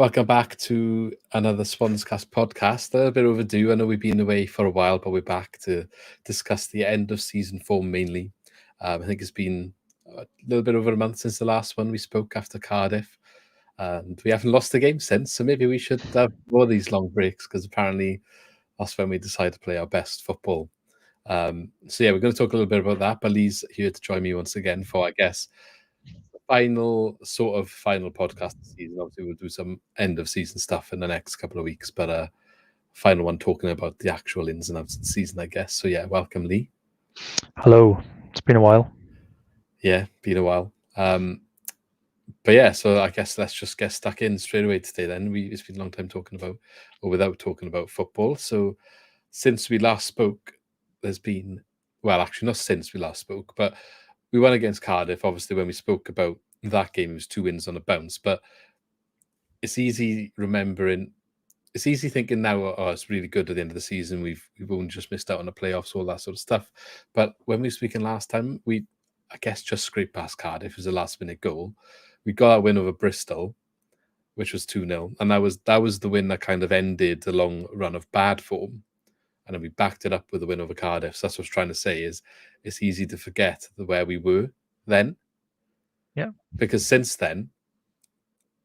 Welcome back to another Swanscast podcast. A little bit overdue. I know we've been away for a while, but we're back to discuss the end of season 4 mainly. I think it's been a little bit over a month since the last one we spoke after Cardiff. And we haven't lost a game since, so maybe we should have more of these long breaks because apparently that's when we decide to play our best football. We're going to talk a little bit about that. But Lee's here to join me once again for, I guess, final podcast of the season. Obviously, we'll do some end of season stuff in the next couple of weeks, but final one talking about the actual ins and outs of the season, I guess. So yeah, welcome, Lee. Hello. It's been a while. Yeah, been a while. But yeah, so I guess let's just get stuck in straight away today. Then it's been a long time talking about or without talking about football. So since we last spoke, there's been actually not since we last spoke, but we won against Cardiff. Obviously, when we spoke about that game, it was 2 wins on a bounce. But it's easy remembering. It's easy thinking now, oh, it's really good at the end of the season. We've only just missed out on the playoffs, all that sort of stuff. But when we were speaking last time, I guess, just scraped past Cardiff. It was a last-minute goal. We got our win over Bristol, which was 2-0. And that was the win that kind of ended the long run of bad form. And then we backed it up with a win over Cardiff. So that's what I was trying to say is it's easy to forget where we were then. Yeah. Because since then,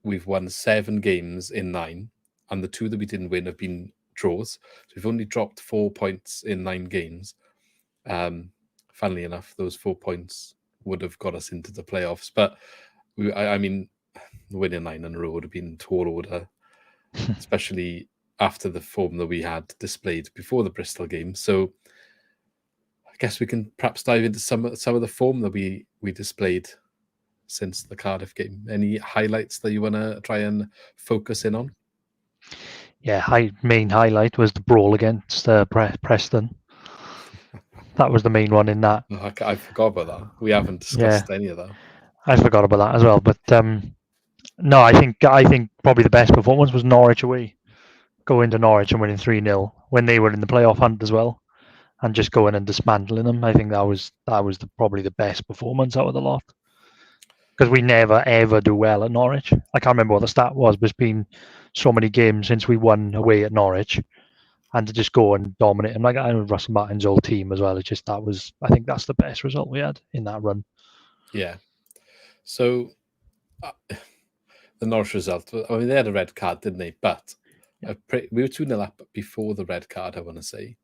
we've won 7 games in 9. And the 2 that we didn't win have been draws. So we've only dropped 4 points in 9 games. Funnily enough, those 4 points would have got us into the playoffs. But, winning 9 in a row would have been tall order, especially after the form that we had displayed before the Bristol game. So I guess we can perhaps dive into some of the form that we displayed since the Cardiff game. Any highlights that you want to try and focus in on? Yeah, main highlight was the brawl against Preston. That was the main one in that. Oh, I forgot about that. We haven't discussed any of that. I forgot about that as well. But no, I think probably the best performance was Norwich away. Going to Norwich and winning 3-0 when they were in the playoff hunt as well, and just going and dismantling them. I think that was probably the best performance out of the lot. Because we never ever do well at Norwich. I can't remember what the stat was, but it's been so many games since we won away at Norwich, and to just go and dominate them like Russell Martin's old team as well. It's just I think that's the best result we had in that run. Yeah. So the Norwich result. I mean, they had a red card, didn't they? But we were 2-0 up before the red card, I want to say.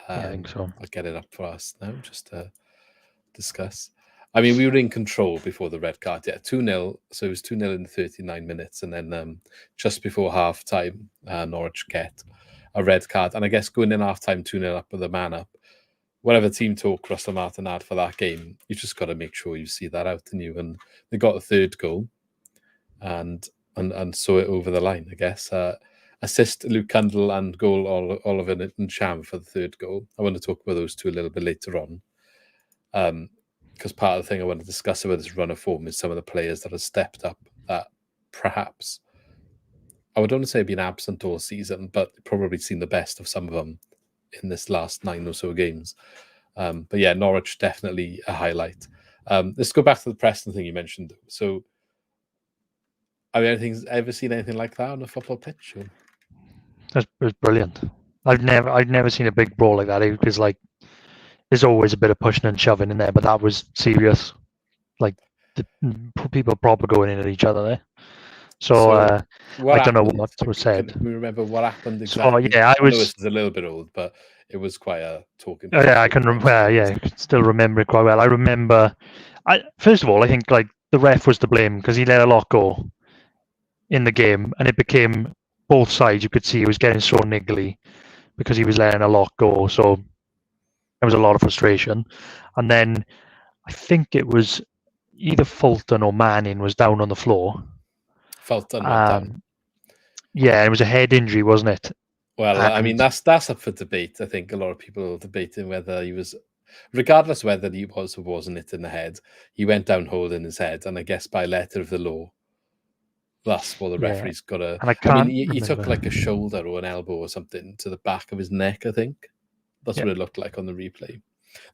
I think so. I'll get it up for us now just to discuss. I mean, we were in control before the red card. Yeah, 2-0. So it was 2-0 in 39 minutes. And then just before half-time, Norwich get a red card. And I guess going in half-time 2-0 up with a man up, whatever team talk Russell Martin had for that game, you just got to make sure you see that out in you. And they got the third goal and saw it over the line, I guess. Assist Luke Cundle and goal Oliver and Sham for the third goal. I want to talk about those two a little bit later on. Because part of the thing I want to discuss about this run of form is some of the players that have stepped up that perhaps, I would only say been absent all season, but probably seen the best of some of them in this last 9 or so games. But yeah, Norwich definitely a highlight. Let's go back to the Preston thing you mentioned. So, have you ever seen anything like that on a football pitch? Or? It was brilliant. I've never seen a big brawl like that. It was like there's always a bit of pushing and shoving in there, but that was serious. Like the people proper going in at each other there. So I don't know what was said. Can we remember what happened exactly? So yeah, I was. This is a little bit old, but it was quite a talking. Oh, yeah, I can remember. Yeah, I can still remember it quite well. I remember. First of all, I think like the ref was to blame because he let a lot go in the game, and it became both sides. You could see he was getting so niggly because he was letting a lot go. So there was a lot of frustration, and then I think it was either Fulton or Manning was down on the floor. Fulton went down. Yeah, it was a head injury, wasn't it? Well, I mean that's up for debate. I think a lot of people are debating whether he was, regardless whether he was or wasn't it in the head, he went down holding his head, and I guess by letter of the law, that's what the referee's got to. I mean, he took like a shoulder or an elbow or something to the back of his neck. I think that's what it looked like on the replay.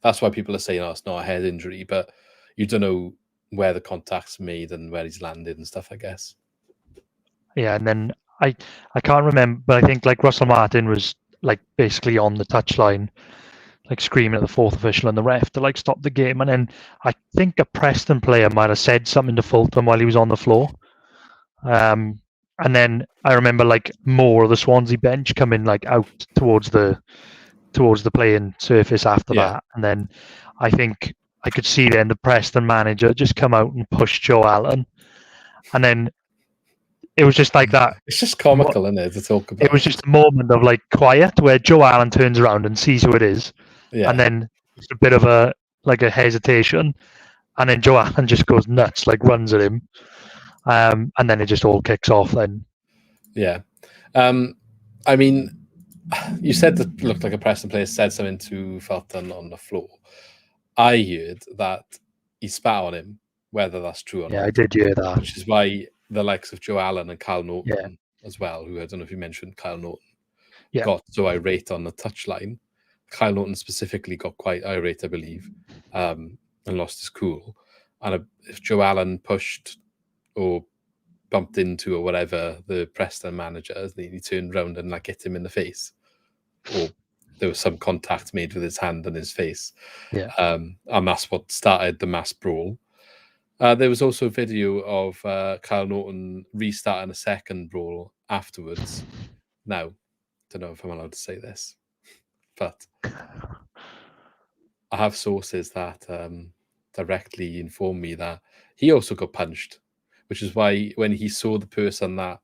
That's why people are saying, "Oh, it's not a head injury," but you don't know where the contact's made and where he's landed and stuff. I guess. Yeah, and then I can't remember, but I think like Russell Martin was like basically on the touchline, like screaming at the fourth official and the ref to like stop the game. And then I think a Preston player might have said something to Fulton while he was on the floor. And then I remember like more of the Swansea bench coming like out towards the playing surface after Yeah. that. And then I think I could see then the Preston manager just come out and push Joe Allen. And then it was just like that. It's just comical, isn't it, to talk about? It was just a moment of like quiet where Joe Allen turns around and sees who it is. Yeah. And then it's a bit of a hesitation. And then Joe Allen just goes nuts, like runs at him. And then it just all kicks off then. Yeah. I mean, you said that looked like a Preston player said something to Felton on the floor. I heard that he spat on him, whether that's true or not. Yeah, I did hear that. Which is why the likes of Joe Allen and Kyle Norton as well, who I don't know if you mentioned Kyle Norton, got so irate on the touchline. Kyle Norton specifically got quite irate, I believe, and lost his cool. And if Joe Allen pushed or bumped into or whatever the Preston manager, he turned around and like hit him in the face, or there was some contact made with his hand and his face. Yeah. And that's what started the mass brawl. There was also a video of Kyle Norton restarting a second brawl afterwards. Now, don't know if I'm allowed to say this, but I have sources that directly inform me that he also got punched, which is why when he saw the person that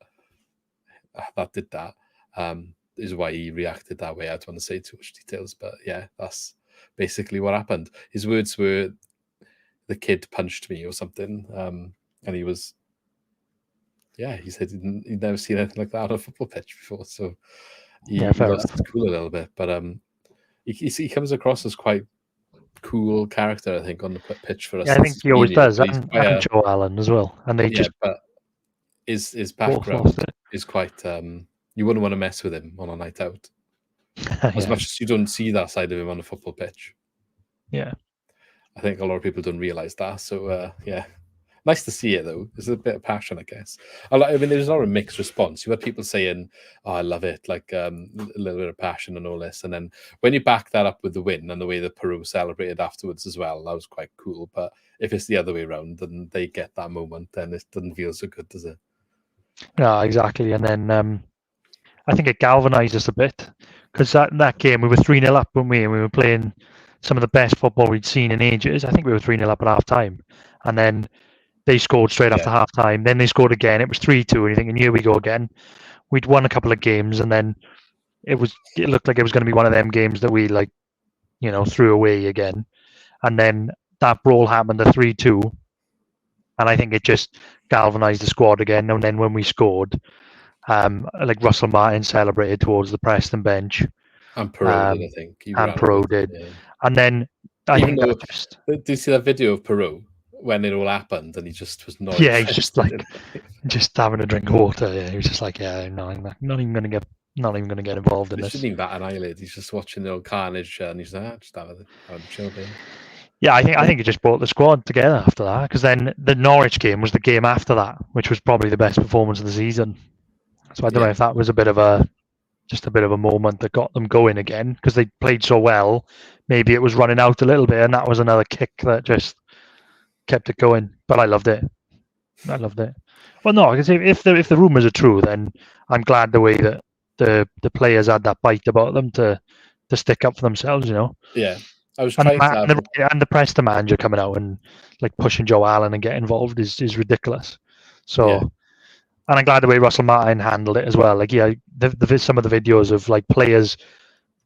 did that, is why he reacted that way. I don't want to say too much details, but yeah, that's basically what happened. His words were, "The kid punched me" or something, and he was, he said he'd never seen anything like that on a football pitch before, so he lost his cool a little bit. But he comes across as quite cool character, I think, on the pitch for us. Yeah, I think he always does, and Joe Allen as well. And they but his background is quite. You wouldn't want to mess with him on a night out, as much as you don't see that side of him on a football pitch. Yeah, I think a lot of people don't realize that. So nice to see it though. There's a bit of passion, I guess. I mean, there's not a mixed response. You had people saying, "Oh, I love it," like a little bit of passion and all this. And then when you back that up with the win and the way that Piroe celebrated afterwards as well, that was quite cool. But if it's the other way around and they get that moment, then it doesn't feel so good, does it? No, exactly. And then I think it galvanized us a bit, because that game we were 3-0 up, weren't we? And we were playing some of the best football we'd seen in ages. I think we were 3-0 up at half time, and then they scored straight after half time. Then they scored again. It was 3-2, and you're thinking, here we go again. We'd won a couple of games, and then it looked like it was going to be one of them games that we threw away again. And then that brawl happened, the 3-2, and I think it just galvanized the squad again. And then when we scored, like Russell Martin celebrated towards the Preston bench, and Piroe did, I think. And Piroe did, and then I think did you see that video of Piroe when it all happened and he just was not? Yeah, he's just like just having a drink of water. Yeah, he was just like, yeah, no, I'm not even going to get involved in this. He shouldn't even bat an eyelid. He's just watching the old carnage, and he's like, just have a chill there. Yeah, I think it just brought the squad together after that, because then the Norwich game was the game after that, which was probably the best performance of the season. So I don't know if that was a bit of a moment that got them going again, because they played so well. Maybe it was running out a little bit, and that was another kick that just kept it going. But I loved it. Well, no, because if the rumours are true, then I'm glad the way that the players had that bite about them to stick up for themselves, Yeah. I was and the Preston manager coming out and like pushing Joe Allen and get involved is ridiculous. So, and I'm glad the way Russell Martin handled it as well. Like, some of the videos of like players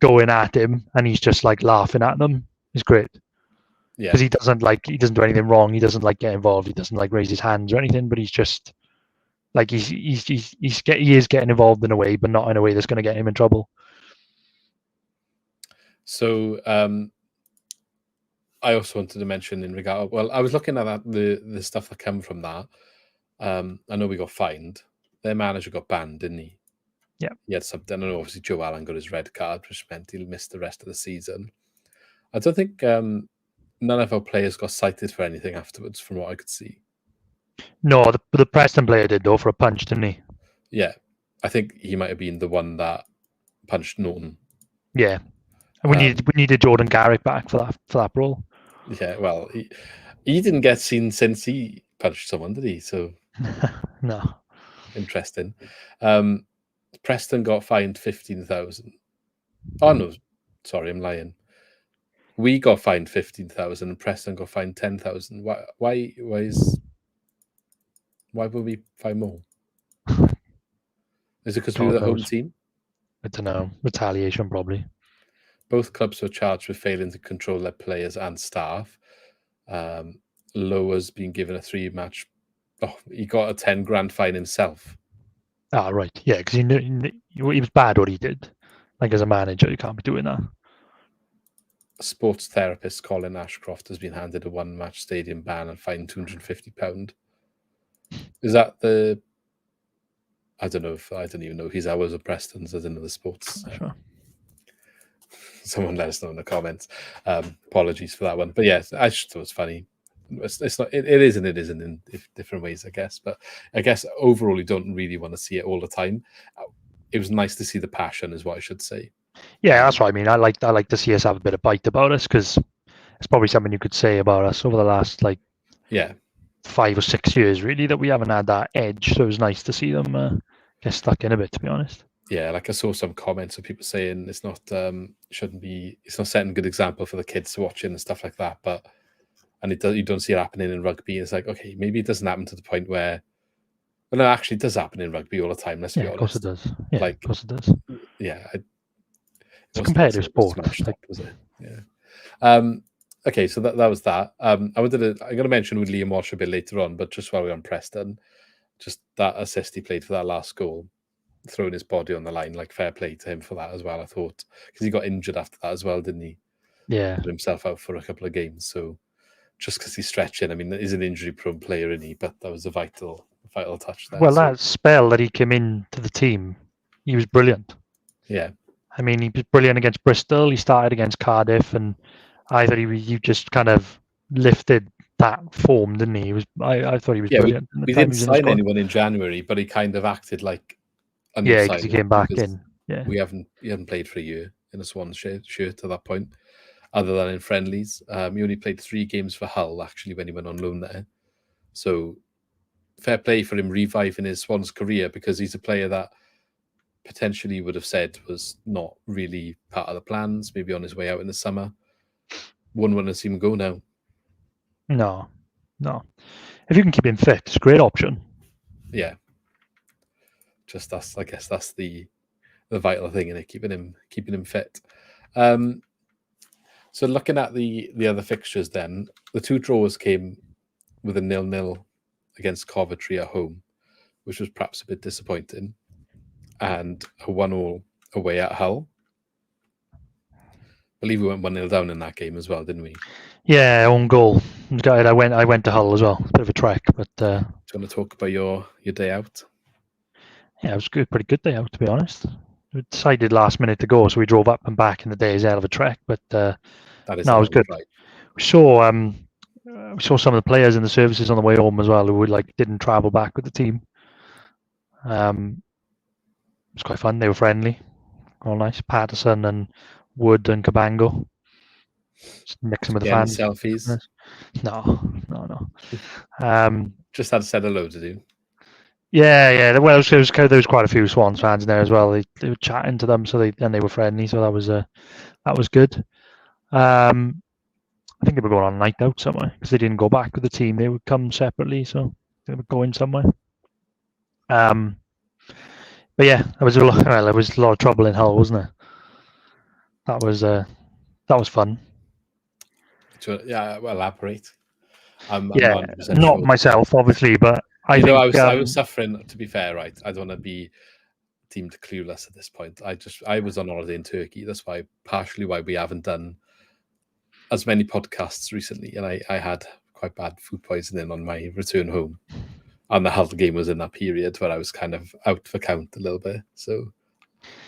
going at him and he's just like laughing at them is great. Yeah, because he doesn't do anything wrong. He doesn't like get involved. He doesn't like raise his hands or anything. But he's just like he is getting involved in a way, but not in a way that's going to get him in trouble. So, I also wanted to mention in regard. Well, I was looking at the stuff that came from that. I know we got fined. Their manager got banned, didn't he? Yeah. He had something. And obviously Joe Allen got his red card, which meant he'll miss the rest of the season. I don't think none of our players got cited for anything afterwards, from what I could see. No, the Preston player did, though, for a punch, didn't he? Yeah, I think he might have been the one that punched Norton. Yeah, and we needed Jordan Garrick back for that brawl. Yeah, well, he didn't get seen since he punched someone, did he? So No. interesting. Preston got fined 15,000. Oh no, sorry, I'm lying. We got fined 15,000 and Preston got fined 10,000. Why were we fined more? Is it because we were the home team? I don't know. Retaliation, probably. Both clubs were charged with failing to control their players and staff. Lower's been given a 3-match. Oh, he got a 10 grand fine himself. Ah, right. Yeah, because he was bad what he did. Like, as a manager, you can't be doing that. Sports therapist Colin Ashcroft has been handed a 1-match stadium ban and fined £250. Is that the... I don't even know his hours of Preston's as another sports. Sure. Someone let us know in the comments. Apologies for that one. But yes, I just thought it was funny. It's not. It is and it isn't in different ways, I guess. But I guess overall, you don't really want to see it all the time. It was nice to see the passion, is what I should say. Yeah, that's what I mean. I like to see us have a bit of bite about us, because it's probably something you could say about us over the last 5 or 6 years, really, that we haven't had that edge. So it was nice to see them get stuck in a bit, to be honest. Yeah, like I saw some comments of people saying it's not it's not setting a good example for the kids to watch it and stuff like that. But you don't see it happening in rugby. It's like, okay, maybe it doesn't happen to the point where, well, no, actually, it does happen in rugby all the time. Let's be honest. Of course it does. Yeah, of course it does. Yeah, it's a competitive sport. Was it? Yeah. Okay, so that was that. I'm going to mention with Liam Walsh a bit later on, but just while we're on Preston, just that assist he played for that last goal, throwing his body on the line, like, fair play to him for that as well, I thought, because he got injured after that as well, didn't he? Yeah. Put himself out for a couple of games, so just because he's stretching, I mean, he's an injury-prone player, isn't he? But that was a vital touch there. Well, that spell that he came into the team, he was brilliant. Yeah. I mean, he was brilliant against Bristol. He started against Cardiff, and I thought he just kind of lifted that form, didn't he? I thought he was brilliant. We didn't sign anyone in January, but he kind of acted like a new because he came back in. Yeah, he hadn't played for a year in a Swans shirt to that point, other than in friendlies. He only played 3 games for Hull, actually, when he went on loan there. So fair play for him reviving his Swans career, because he's a player that potentially would have said was not really part of the plans, maybe on his way out in the summer. Wouldn't want to see him go now. No. If you can keep him fit, it's a great option. Yeah. I guess that's the vital thing in it, keeping him fit. So looking at the other fixtures, then the 2 draws came with a 0-0 against Coventry at home, which was perhaps a bit disappointing, and a 1-1 away at Hull. I believe we went 1-0 down in that game as well, didn't we? Yeah, own goal. I went to Hull as well. It's a bit of a trek, but do you want to talk about your day out? Yeah, it was good, pretty good day out, to be honest. We decided last minute to go, so we drove up and back in the day. Is hell of a trek, but it was good. Right. We saw some of the players in the services on the way home as well, who didn't travel back with the team. It was quite fun. They were friendly, all nice. Patterson and Wood and Cabango, just mixing with the fans. Selfies? No. Just had to say hello to you. Yeah. Well, there was quite a few Swans fans in there as well. They were chatting to them, they were friendly. So that was good. I think they were going on a night out somewhere, because they didn't go back with the team. They would come separately, so they would go in somewhere. But yeah, there was a lot of trouble in Hull, wasn't there? That was fun. Yeah, well, elaborate. I'm not sure. Myself, obviously, but I was suffering. To be fair, right? I don't want to be deemed clueless at this point. I was on holiday in Turkey. That's partially why we haven't done as many podcasts recently, and I had quite bad food poisoning on my return home, and the Hull game was in that period where I was kind of out for count a little bit, so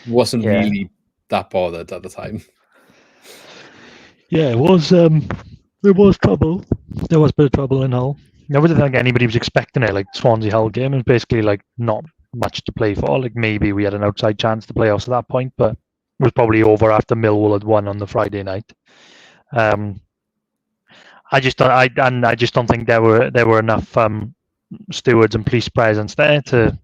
wasn't really that bothered at the time. Yeah, it was. There was trouble. There was a bit of trouble in Hull. I wouldn't think anybody was expecting it, like Swansea Hull game. It was basically not much to play for. Like maybe we had an outside chance to play off at that point, but it was probably over after Millwall had won on the Friday night. I just don't think there were enough stewards and police presence there to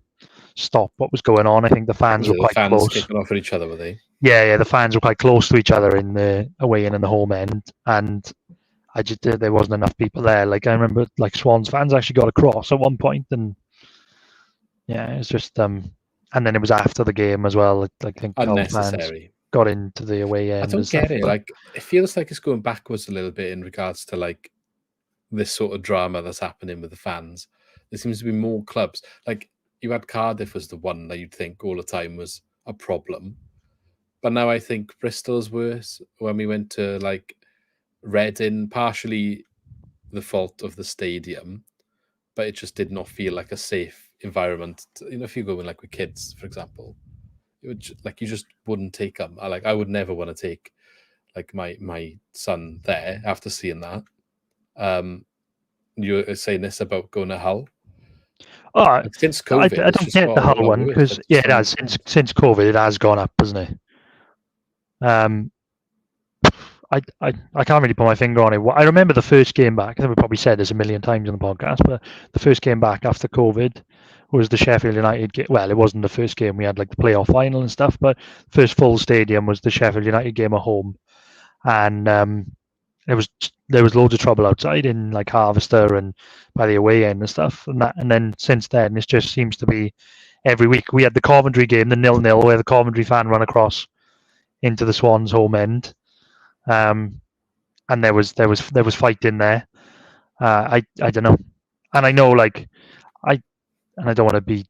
stop what was going on. I think the fans were quite close. Kicking off at each other, were they? Yeah, the fans were quite close to each other in the away end and the home end, and there wasn't enough people there. Like I remember, like Swans fans actually got across at one point, and yeah, it's just and then it was after the game as well. Like I think unnecessary. Got into the away end. I don't get it. Like it feels like it's going backwards a little bit in regards to like this sort of drama that's happening with the fans. There seems to be more clubs. Like you had Cardiff was the one that you'd think all the time was a problem. But now I think Bristol's worse when we went to like Reading, partially the fault of the stadium, but it just did not feel like a safe environment. If you go in like with kids, for example, it would you just wouldn't take them. I would never want to take like my son there after seeing that. You're saying this about going to Hull? Since COVID, I don't get the Hull one because it has since COVID it has gone up, hasn't it? I can't really put my finger on it. I remember the first game back. I think we probably said this a million times on the podcast, but the first game back after COVID was the Sheffield United game. Well, it wasn't the first game. We had like the playoff final and stuff, but first full stadium was the Sheffield United game at home, and there was loads of trouble outside in like Harvester and by the away end and stuff, and then since then it just seems to be every week. We had the Coventry game, the 0-0, where the Coventry fan ran across into the Swans home end, and there was fighting there. I don't know, and I know like I don't want to be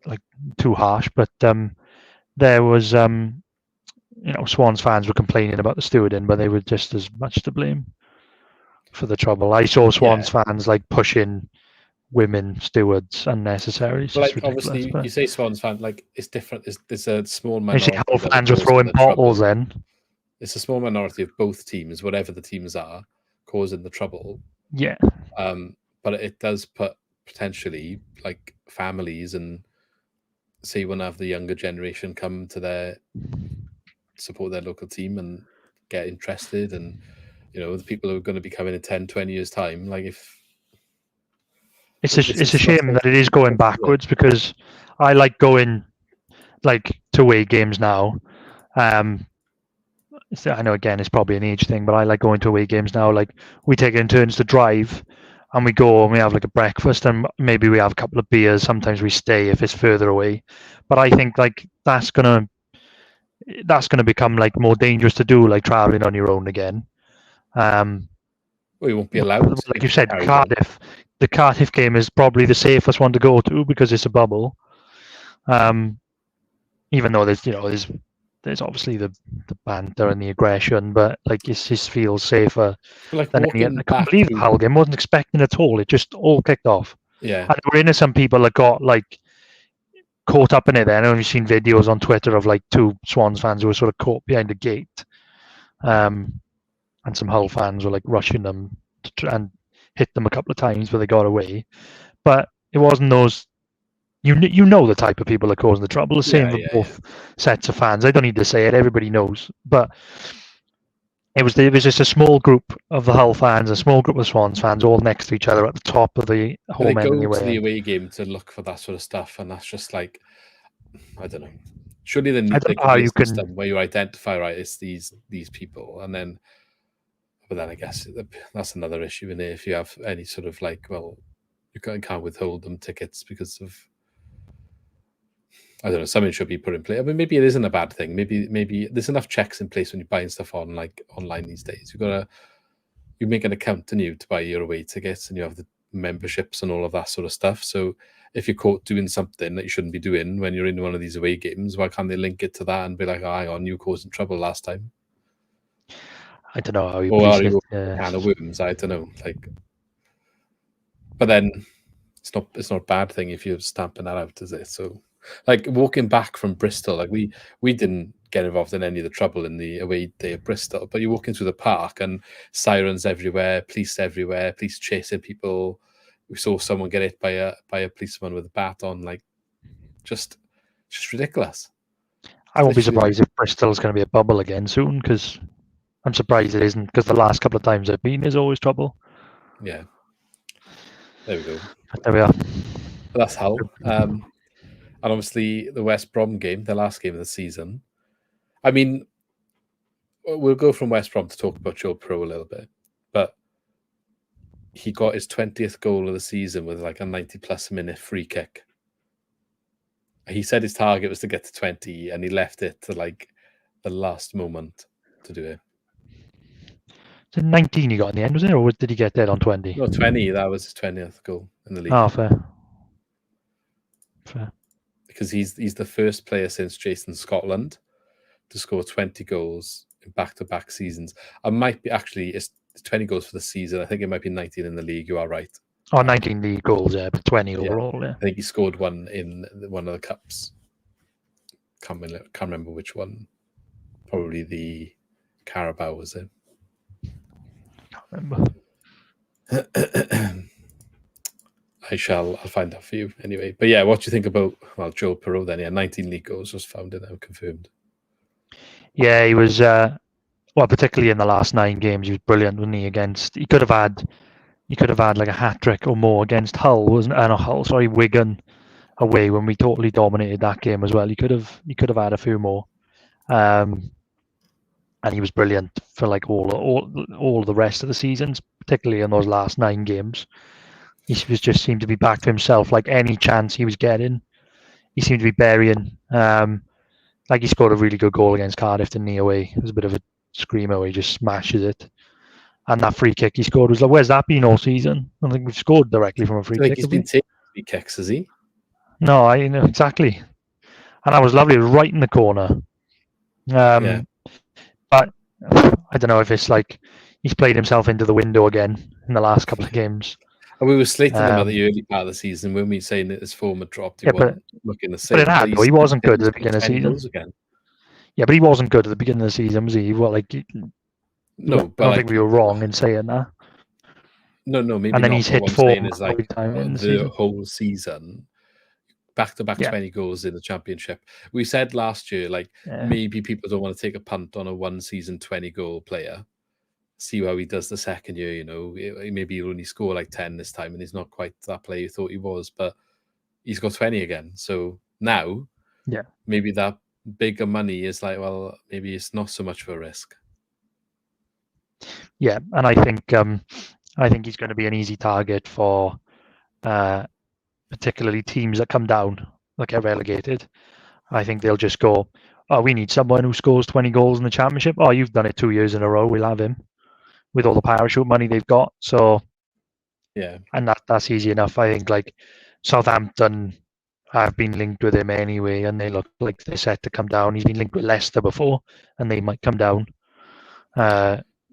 like too harsh, but there was Swans fans were complaining about the stewarding, but they were just as much to blame for the trouble. I saw Swans fans like pushing women stewards unnecessarily. But like obviously, you say Swans fans, like it's different. There's a small minority. You see how fans were throwing bottles then. It's a small minority of both teams, whatever the teams are, causing the trouble. Yeah. But it does put potentially like families and say you want to have the younger generation come to support their local team and get interested, and the people who are going to be coming in 10, 20 years time, like if it's a shame that it is going backwards, because I like going like to away games now. I know again it's probably an age thing, but I like going to away games now. Like we take it in turns to drive, and we go and we have like a breakfast, and maybe we have a couple of beers. Sometimes we stay if it's further away. But I think like that's gonna become like more dangerous to do, like traveling on your own again. Well, you won't be allowed. Like you said, Cardiff. The Cardiff game is probably the safest one to go to because it's a bubble. Even though there's obviously the banter and the aggression, but like it just feels safer than any other. I can't believe the Hull game. Wasn't expecting at all. It just all kicked off. Yeah. And there were innocent people that got like caught up in it. Then I've only seen videos on Twitter of like two Swans fans who were sort of caught behind a gate, and some Hull fans were like rushing them and hit them a couple of times, but they got away. But it wasn't those. You know the type of people that are causing the trouble. The same for both sets of fans. I don't need to say it. Everybody knows. But it was just a small group of the Hull fans, a small group of Swans fans, all next to each other at the top of the home end. They go to the away game to look for that sort of stuff, and that's just like, I don't know. Surely they need a system where you identify, right, it's these people, and then, but then I guess that's another issue in there. If you have any sort of like, well, you can't withhold them tickets because of, I don't know, something should be put in place. I mean, maybe it isn't a bad thing. Maybe there's enough checks in place when you're buying stuff online these days. You make an account to buy your away tickets, and you have the memberships and all of that sort of stuff. So if you're caught doing something that you shouldn't be doing when you're in one of these away games, why can't they link it to that and be like, hang on, you causing trouble last time? I don't know how you. Or are you a can of worms? I don't know. Like, but then it's not a bad thing if you're stamping that out, is it? So. Like walking back from Bristol, like we didn't get involved in any of the trouble in the away day of Bristol, but you're walking through the park and sirens everywhere, police chasing people. We saw someone get hit by a policeman with a bat on. Like just ridiculous. I won't be Literally, surprised if Bristol's going to be a bubble again soon, because I'm surprised it isn't, because the last couple of times I've been is always trouble. yeah. There we go. But there we are. But that's Hull. And obviously the West Brom game, the last game of the season. I mean, we'll go from West Brom to talk about Joel Piroe a little bit, but he got his 20th goal of the season with like a 90-plus minute free kick. He said his target was to get to 20, and he left it to like the last moment to do it. So 19 he got in the end, was it, or did he get that on 20? No, 20. That was his 20th goal in the league. Oh, fair. Because he's the first player since Jason Scotland to score 20 goals in back-to-back seasons. I might be actually, it's 20 goals for the season. I think it might be 19 in the league. You are right. Oh, 19 league goals, yeah, but 20 overall, yeah. I think he scored one in one of the cups. Can't remember which one. Probably the Carabao, was it? Can't remember. I'll find out for you anyway. But yeah, what do you think about Joel Piroe then? Yeah, 19 league goals was found and confirmed. Yeah, he was particularly in the last 9 games, he was brilliant, wasn't he? He could have had like a hat trick or more against Hull, Wigan away when we totally dominated that game as well. He could have had a few more. And he was brilliant for like all the rest of the seasons, particularly in those last 9 games. He just seemed to be back to himself. Like any chance he was getting, he seemed to be burying. Like he scored a really good goal against Cardiff, didn't he, away? It was a bit of a screamer where he just smashes it. And that free kick he scored was like, where's that been all season? I don't think we've scored directly from a free kick. He's been taking free kicks, has he? No, I know exactly. And that was lovely. It was right in the corner. But I don't know if it's like he's played himself into the window again in the last couple of games. And we were slating him at the early part of the season when we were saying that his form had dropped. He wasn't looking the same. But it had, he wasn't good at the beginning of the season. Again. Yeah, but he wasn't good at the beginning of the season, was he? No, but I don't think we were wrong in saying that. No, maybe. And then not, he's hit form like the whole season, back-to-back 20 goals in the Championship. We said last year, maybe people don't want to take a punt on a one-season 20-goal player. See how he does the second year. Maybe he'll only score like 10 this time, and he's not quite that player you thought he was, but he's got 20 again. So now, maybe that bigger money is like, well, maybe it's not so much of a risk. Yeah, and I think he's going to be an easy target for particularly teams that come down, that get relegated. I think they'll just go, oh, we need someone who scores 20 goals in the Championship. Oh, you've done it 2 years in a row. We'll have him with all the parachute money they've got. So, yeah, and that's easy enough. I think like Southampton have been linked with him anyway, and they look like they're set to come down. He's been linked with Leicester before, and they might come down.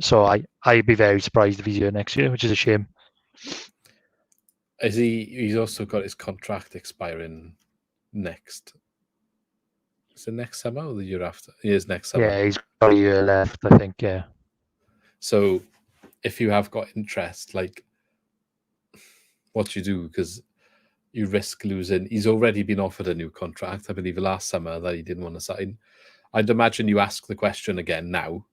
So I'd be very surprised if he's here next year, which is a shame. He's also got his contract expiring next. Is it next summer or the year after? It is next summer. Yeah, he's got a year left, I think, yeah. So if you have got interest, like, what do you do? Because you risk losing. He's already been offered a new contract, I believe, last summer that he didn't want to sign. I'd imagine you ask the question again now.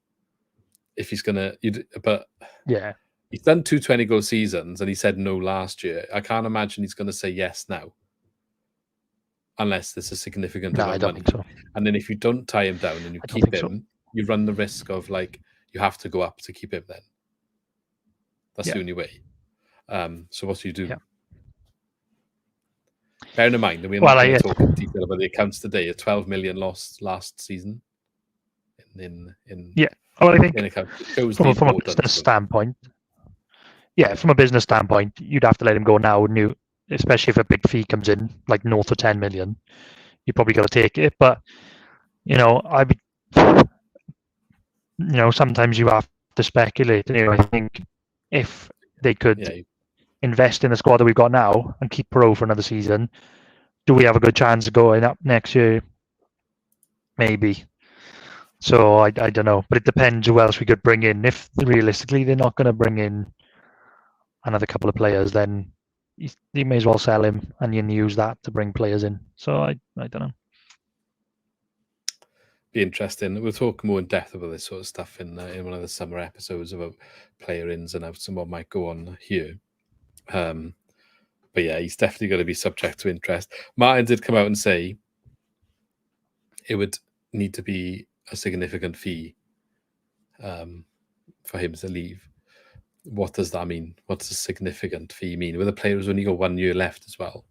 If he's going to... But yeah, he's done 2 20-goal seasons and he said no last year. I can't imagine he's going to say yes now. Unless there's a significant amount of money. Think so. And then if you don't tie him down and you keep him, you run the risk of like, you have to go up to keep him then. That's the only way. So what do you do? Yeah. Bearing in mind that we're not going to talk in detail about the accounts today. A 12 million loss last season. Well, I think from a business standpoint, from a business standpoint, you'd have to let him go now, wouldn't you? Especially if a big fee comes in, like north of 10 million, you probably got to take it. But sometimes you have to speculate. I think if they could invest in the squad that we've got now and keep Piroe for another season, do we have a good chance of going up next year? Maybe. So I don't know, but it depends who else we could bring in. If realistically they're not going to bring in another couple of players, then you may as well sell him and you use that to bring players in. So I don't know. Be interesting. We'll talk more in depth about this sort of stuff in one of the summer episodes about player ins and outs and what might go on here. But yeah, he's definitely going to be subject to interest. Martin did come out and say it would need to be a significant fee for him to leave. What does that mean? What does a significant fee mean? With a player who's only got 1 year left as well.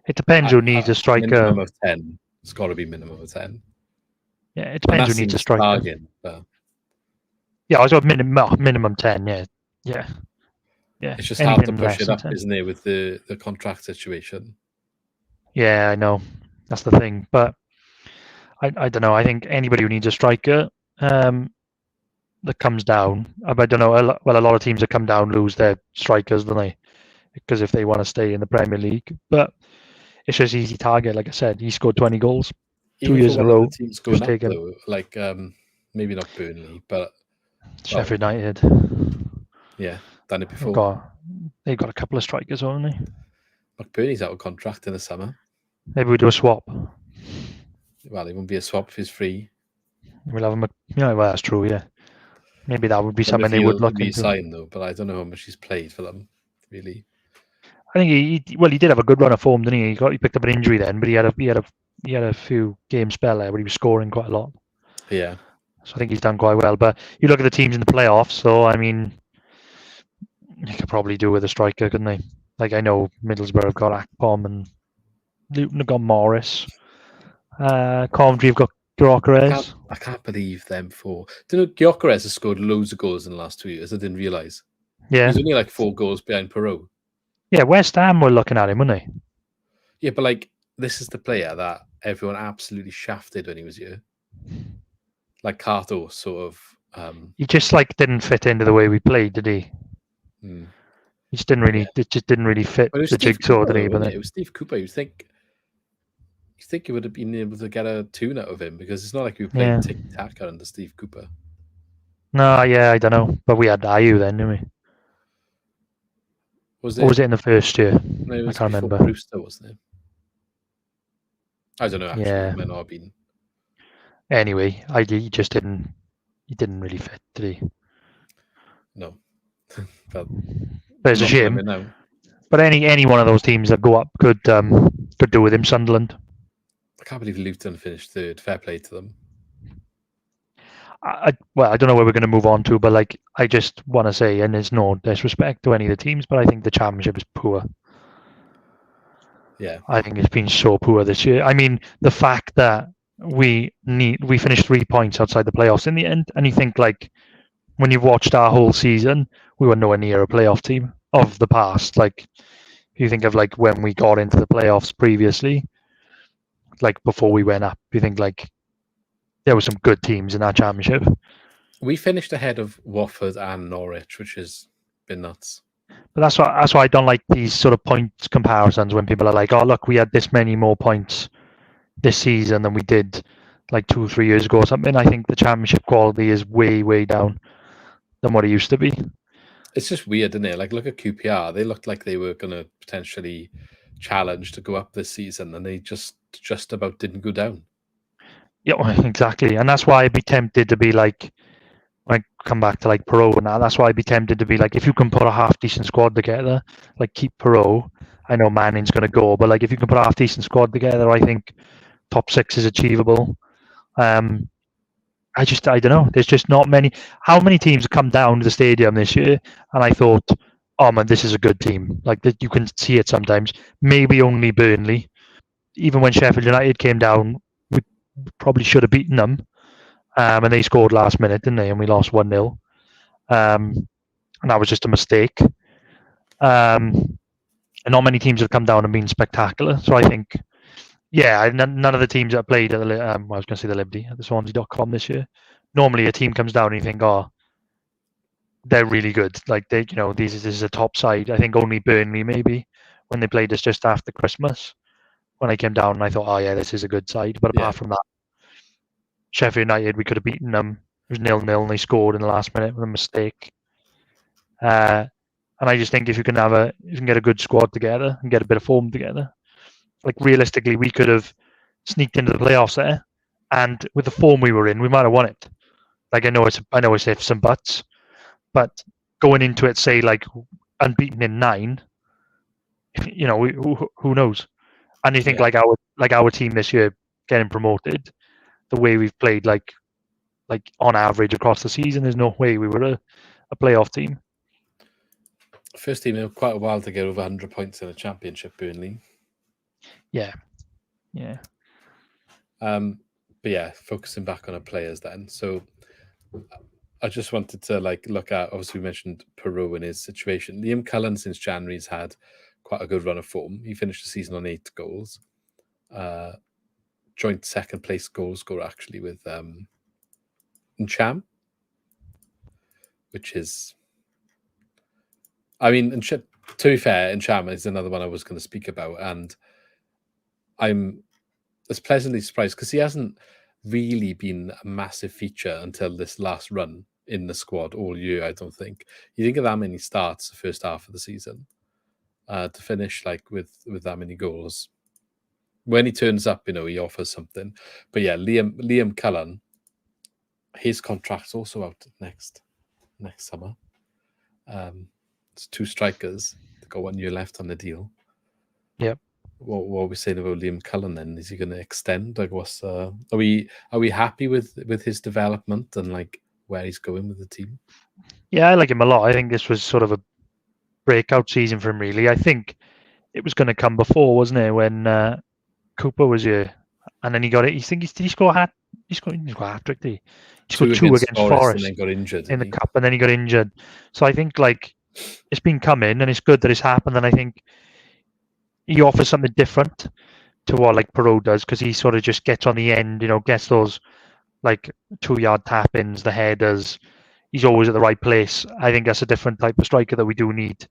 It depends who needs a striker. Minimum of 10. It's got to be minimum of 10. Yeah, it depends who needs a striker. Bargain, but... Yeah, I was got minimum 10. Yeah. It's just hard to push it up, isn't it, with the contract situation? Yeah, I know. That's the thing. But I don't know. I think anybody who needs a striker that comes down, I don't know. Well, a lot of teams that come down lose their strikers, don't they? Because if they want to stay in the Premier League. But it's just easy target. Like I said, he scored 20 goals 2 years in a row. Teams going up, though, like maybe not Burnley, but Sheffield United. Yeah, done it before. They've got a couple of strikers, haven't they? McBurney's out of contract in the summer. Maybe we do a swap. Well, it won't be a swap if he's free. We'll have him. Yeah, well, that's true. Yeah, maybe that would be something they would look into. Sign though, but I don't know how much he's played for them. Really, I think he did have a good run of form, didn't he? He picked up an injury then, but he had a few game spell there where he was scoring quite a lot. Yeah. So I think he's done quite well. But you look at the teams in the playoffs, so I mean, you could probably do with a striker, couldn't they? Like I know Middlesbrough have got Akpom and Luton have got Morris. Coventry have got Gyökeres. I can't believe them four. Do you know Gyökeres has scored loads of goals in the last 2 years? I didn't realise. Yeah. He's only like 4 goals behind Piroe. Yeah, West Ham were looking at him, weren't they? Yeah, but like this is the player that everyone absolutely shafted when he was here. Like Kato, sort of. He just like didn't fit into the way we played, did he? He just didn't really. It just didn't really fit the jigsaw, did he? But it was Steve Cooper. You think you would have been able to get a tune out of him because it's not like we played tic-tac under Steve Cooper. No, yeah, I don't know, but we had Ayew then, didn't we? Or was it in the first year? No, it was I can't remember. Brewster, wasn't it? I don't know. Actually, yeah. It might not have been. Anyway, he just didn't. He didn't really fit, did he? No. But it's a shame. But any one of those teams that go up could do with him. Sunderland. I can't believe Luton finished third. Fair play to them. I don't know where we're going to move on to, but like I just want to say, and there's no disrespect to any of the teams, but I think the Championship is poor. Yeah, I think it's been so poor this year. I mean, the fact that we finished 3 points outside the playoffs in the end, and you think like when you've watched our whole season, we were nowhere near a playoff team of the past. Like you think of like when we got into the playoffs previously, like before we went up, you think like there were some good teams in that Championship. We finished ahead of Watford and Norwich, which has been nuts. But that's why I don't like these sort of points comparisons when people are like, oh, look, we had this many more points this season than we did like 2 or 3 years ago or something. I think the Championship quality is way, way down than what it used to be. It's just weird, isn't it? Like, look at QPR. They looked like they were going to potentially challenge to go up this season, and they just about didn't go down. Yeah, exactly. And that's why I'd be tempted to be like, when I come back to like Piroe now, that's why I'd be tempted to be like, if you can put a half-decent squad together, like keep Piroe. I know Manning's going to go, but like if you can put a half-decent squad together, I think top 6 is achievable. I don't know. There's just not many. How many teams have come down to the stadium this year? And I thought, oh man, this is a good team. Like that, you can see it sometimes. Maybe only Burnley. Even when Sheffield United came down, we probably should have beaten them. And they scored last minute, didn't they? And we lost 1-0. And that was just a mistake. And not many teams have come down and been spectacular. So I think, yeah, none of the teams that played at the, I was going to say the Liberty, at the Swansea.com this year. Normally a team comes down and you think, oh, they're really good. Like, this is a top side. I think only Burnley, maybe, when they played us just after Christmas. When I came down and I thought, oh, yeah, this is a good side. But apart from that, Sheffield United, we could have beaten them. It was 0-0 and they scored in the last minute with a mistake. And And I just think if you can get a good squad together and get a bit of form together, like realistically, we could have sneaked into the playoffs there, and with the form we were in, we might have won it. Like I know it's ifs and buts, but going into it, say like unbeaten in 9, who knows? And you think Yeah. like our team this year getting promoted, the way we've played, like on average across the season, there's no way we were a playoff team. First team in quite a while to get over 100 points in a championship, Burnley. Yeah. But yeah, focusing back on our players then. So I just wanted to look at, obviously we mentioned Piroe and his situation. Liam Cullen since January's had quite a good run of form. He finished the season on 8 goals. Joint second place goal scorer actually with Ncham, which is, I mean, to be fair, Ncham is another one I was going to speak about, and I'm as pleasantly surprised because he hasn't really been a massive feature until this last run in the squad all year. I don't think you think of that many starts the first half of the season to finish with that many goals. When he turns up, he offers something. But yeah, Liam Cullen, his contract's also out next summer. It's 2 strikers. They've got 1 year left on the deal. Yep. What are we saying about Liam Cullen then? Is he going to extend? Like, are we happy with his development and where he's going with the team? Yeah, I like him a lot. I think this was sort of a breakout season for him. Really, I think it was going to come before, wasn't it? When Cooper was here, and then he got it. Did he score a hat? He scored a hat trick, did he? He scored 2 against Forest and then got injured in the cup, and then he got injured. So I think it's been coming, and it's good that it's happened. And I think he offers something different to what Piroe does, because he sort of just gets on the end, gets those 2-yard tap-ins, the headers. He's always at the right place. I think that's a different type of striker that we do need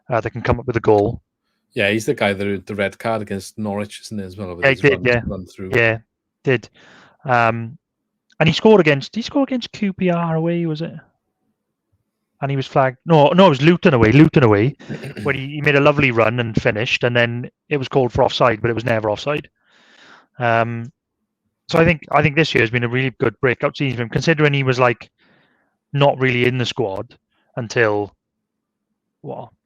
that can come up with a goal. Yeah, he's the guy that had the red card against Norwich, isn't he, as well? Yeah, he did. Run through. Yeah, did. And he scored against QPR away, was it? And he was flagged. No, it was Luton away, where he made a lovely run and finished, and then it was called for offside, but it was never offside. So I think this year has been a really good breakout season for him, considering he was not really in the squad until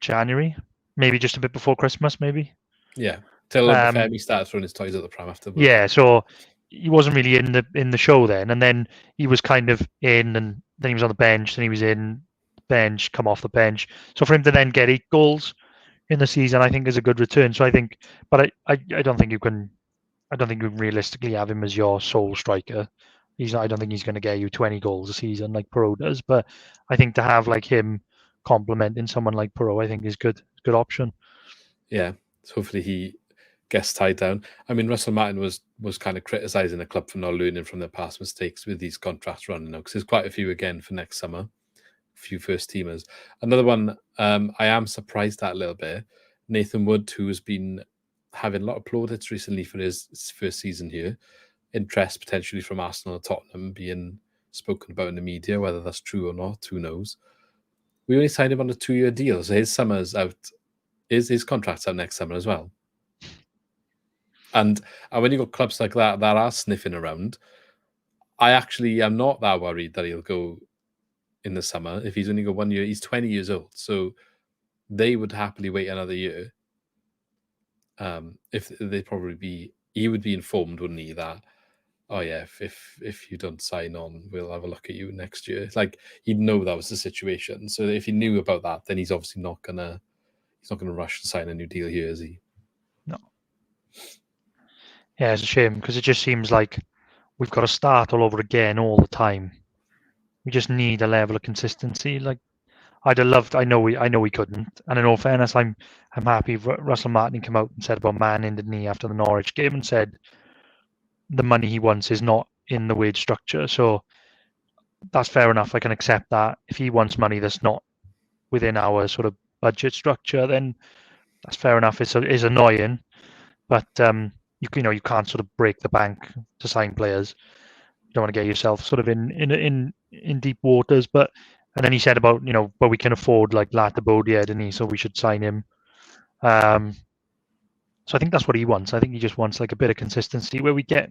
January, maybe just a bit before Christmas, maybe. Yeah, till Femi started throwing his toys at the pram afterwards. Yeah, so he wasn't really in the show then, and then he was kind of in, and then he was on the bench, then he was in bench, come off the bench. So for him to then get 8 goals in the season, I think is a good return. So I think, but I don't think you can realistically have him as your sole striker. I don't think he's going to get you 20 goals a season like Piroe does. But I think to have him complementing someone like Piroe, I think is good option. Yeah, so hopefully he gets tied down. I mean, Russell Martin was kind of criticising the club for not learning from their past mistakes with these contracts running now, because there's quite a few again for next summer. A few first teamers. Another one I am surprised at a little bit. Nathan Wood, who has been having a lot of plaudits recently for his first season here. Interest potentially from Arsenal or Tottenham being spoken about in the media. Whether that's true or not, who knows? We only signed him on a 2-year deal, so his summer's out. His contract's out next summer as well. And when you got clubs like that are sniffing around, I actually am not that worried that he'll go in the summer. If he's only got 1 year, he's 20 years old, so they would happily wait another year. If he would be informed, wouldn't he, that if you don't sign on, we'll have a look at you next year. It's he'd know that was the situation. So if he knew about that, then he's obviously not gonna rush to sign a new deal here, is he? No. Yeah, it's a shame, because it just seems like we've got to start all over again all the time. We just need a level of consistency. I'd have loved. I know we couldn't. And in all fairness, I'm happy Russell Martin came out and said about Manning, didn't he, after the Norwich game, and said the money he wants is not in the wage structure. So that's fair enough. I can accept that. If he wants money that's not within our sort of budget structure, then that's fair enough. It's annoying, but you can't sort of break the bank to sign players. You don't want to get yourself sort of in deep waters. But And then he said about, but we can afford like Latibodier, didn't he? So we should sign him. So I think that's what he wants. I think he just wants like a bit of consistency where we get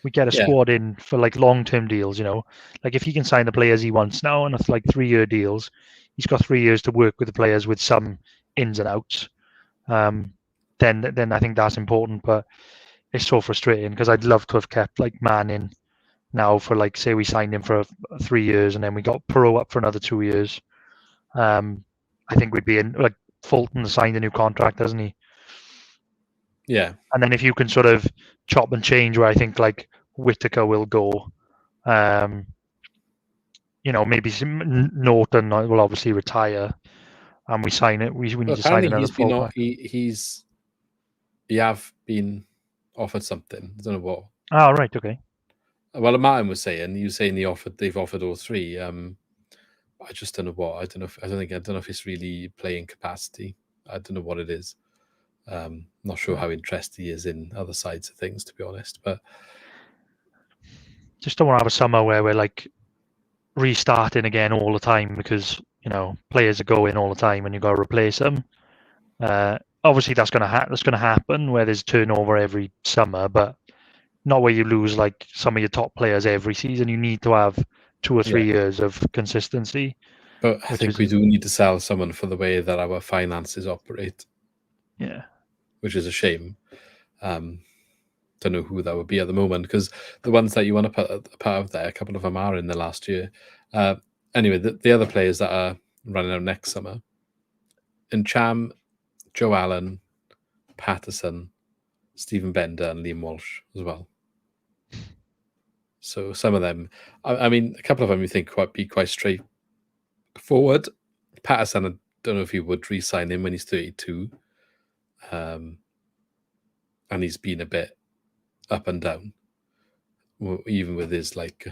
a squad in for like long-term deals. Like if he can sign the players he wants now and it's like 3-year deals, he's got 3 years to work with the players with some ins and outs. Then I think that's important. But it's so frustrating because I'd love to have kept like Man in now for like, say we signed him for 3 years and then we got Piroe up for another 2 years. I think we'd be in like Fulton signed a new contract, hasn't he? Yeah. And then if you can sort of chop and change where I think like Whittaker will go, maybe Norton will obviously retire, and we sign it. We need to sign another fullback. He have been offered something. I don't know what. Oh, right, okay. Well, Martin was saying they've offered all three. I just don't know what. I don't know if it's really playing capacity. I don't know what it is. Not sure how interested he is in other sides of things, to be honest. But just don't want to have a summer where we're like restarting again all the time because players are going all the time and you've got to replace them. Obviously, that's going to happen where there's turnover every summer, but not where you lose like some of your top players every season. You need to have 2 or 3 years of consistency. But I think we do need to sell someone for the way that our finances operate. Yeah. Which is a shame. Don't know who that would be at the moment because the ones that you want to put out there, a couple of them are in the last year. Anyway, the other players that are running out next summer, Cham, Joe Allen, Patterson, Stephen Bender, and Liam Walsh as well. So some of them, I mean, a couple of them you think be quite straightforward. Patterson, I don't know if you would re-sign him when he's 32. And he's been a bit up and down, even with his like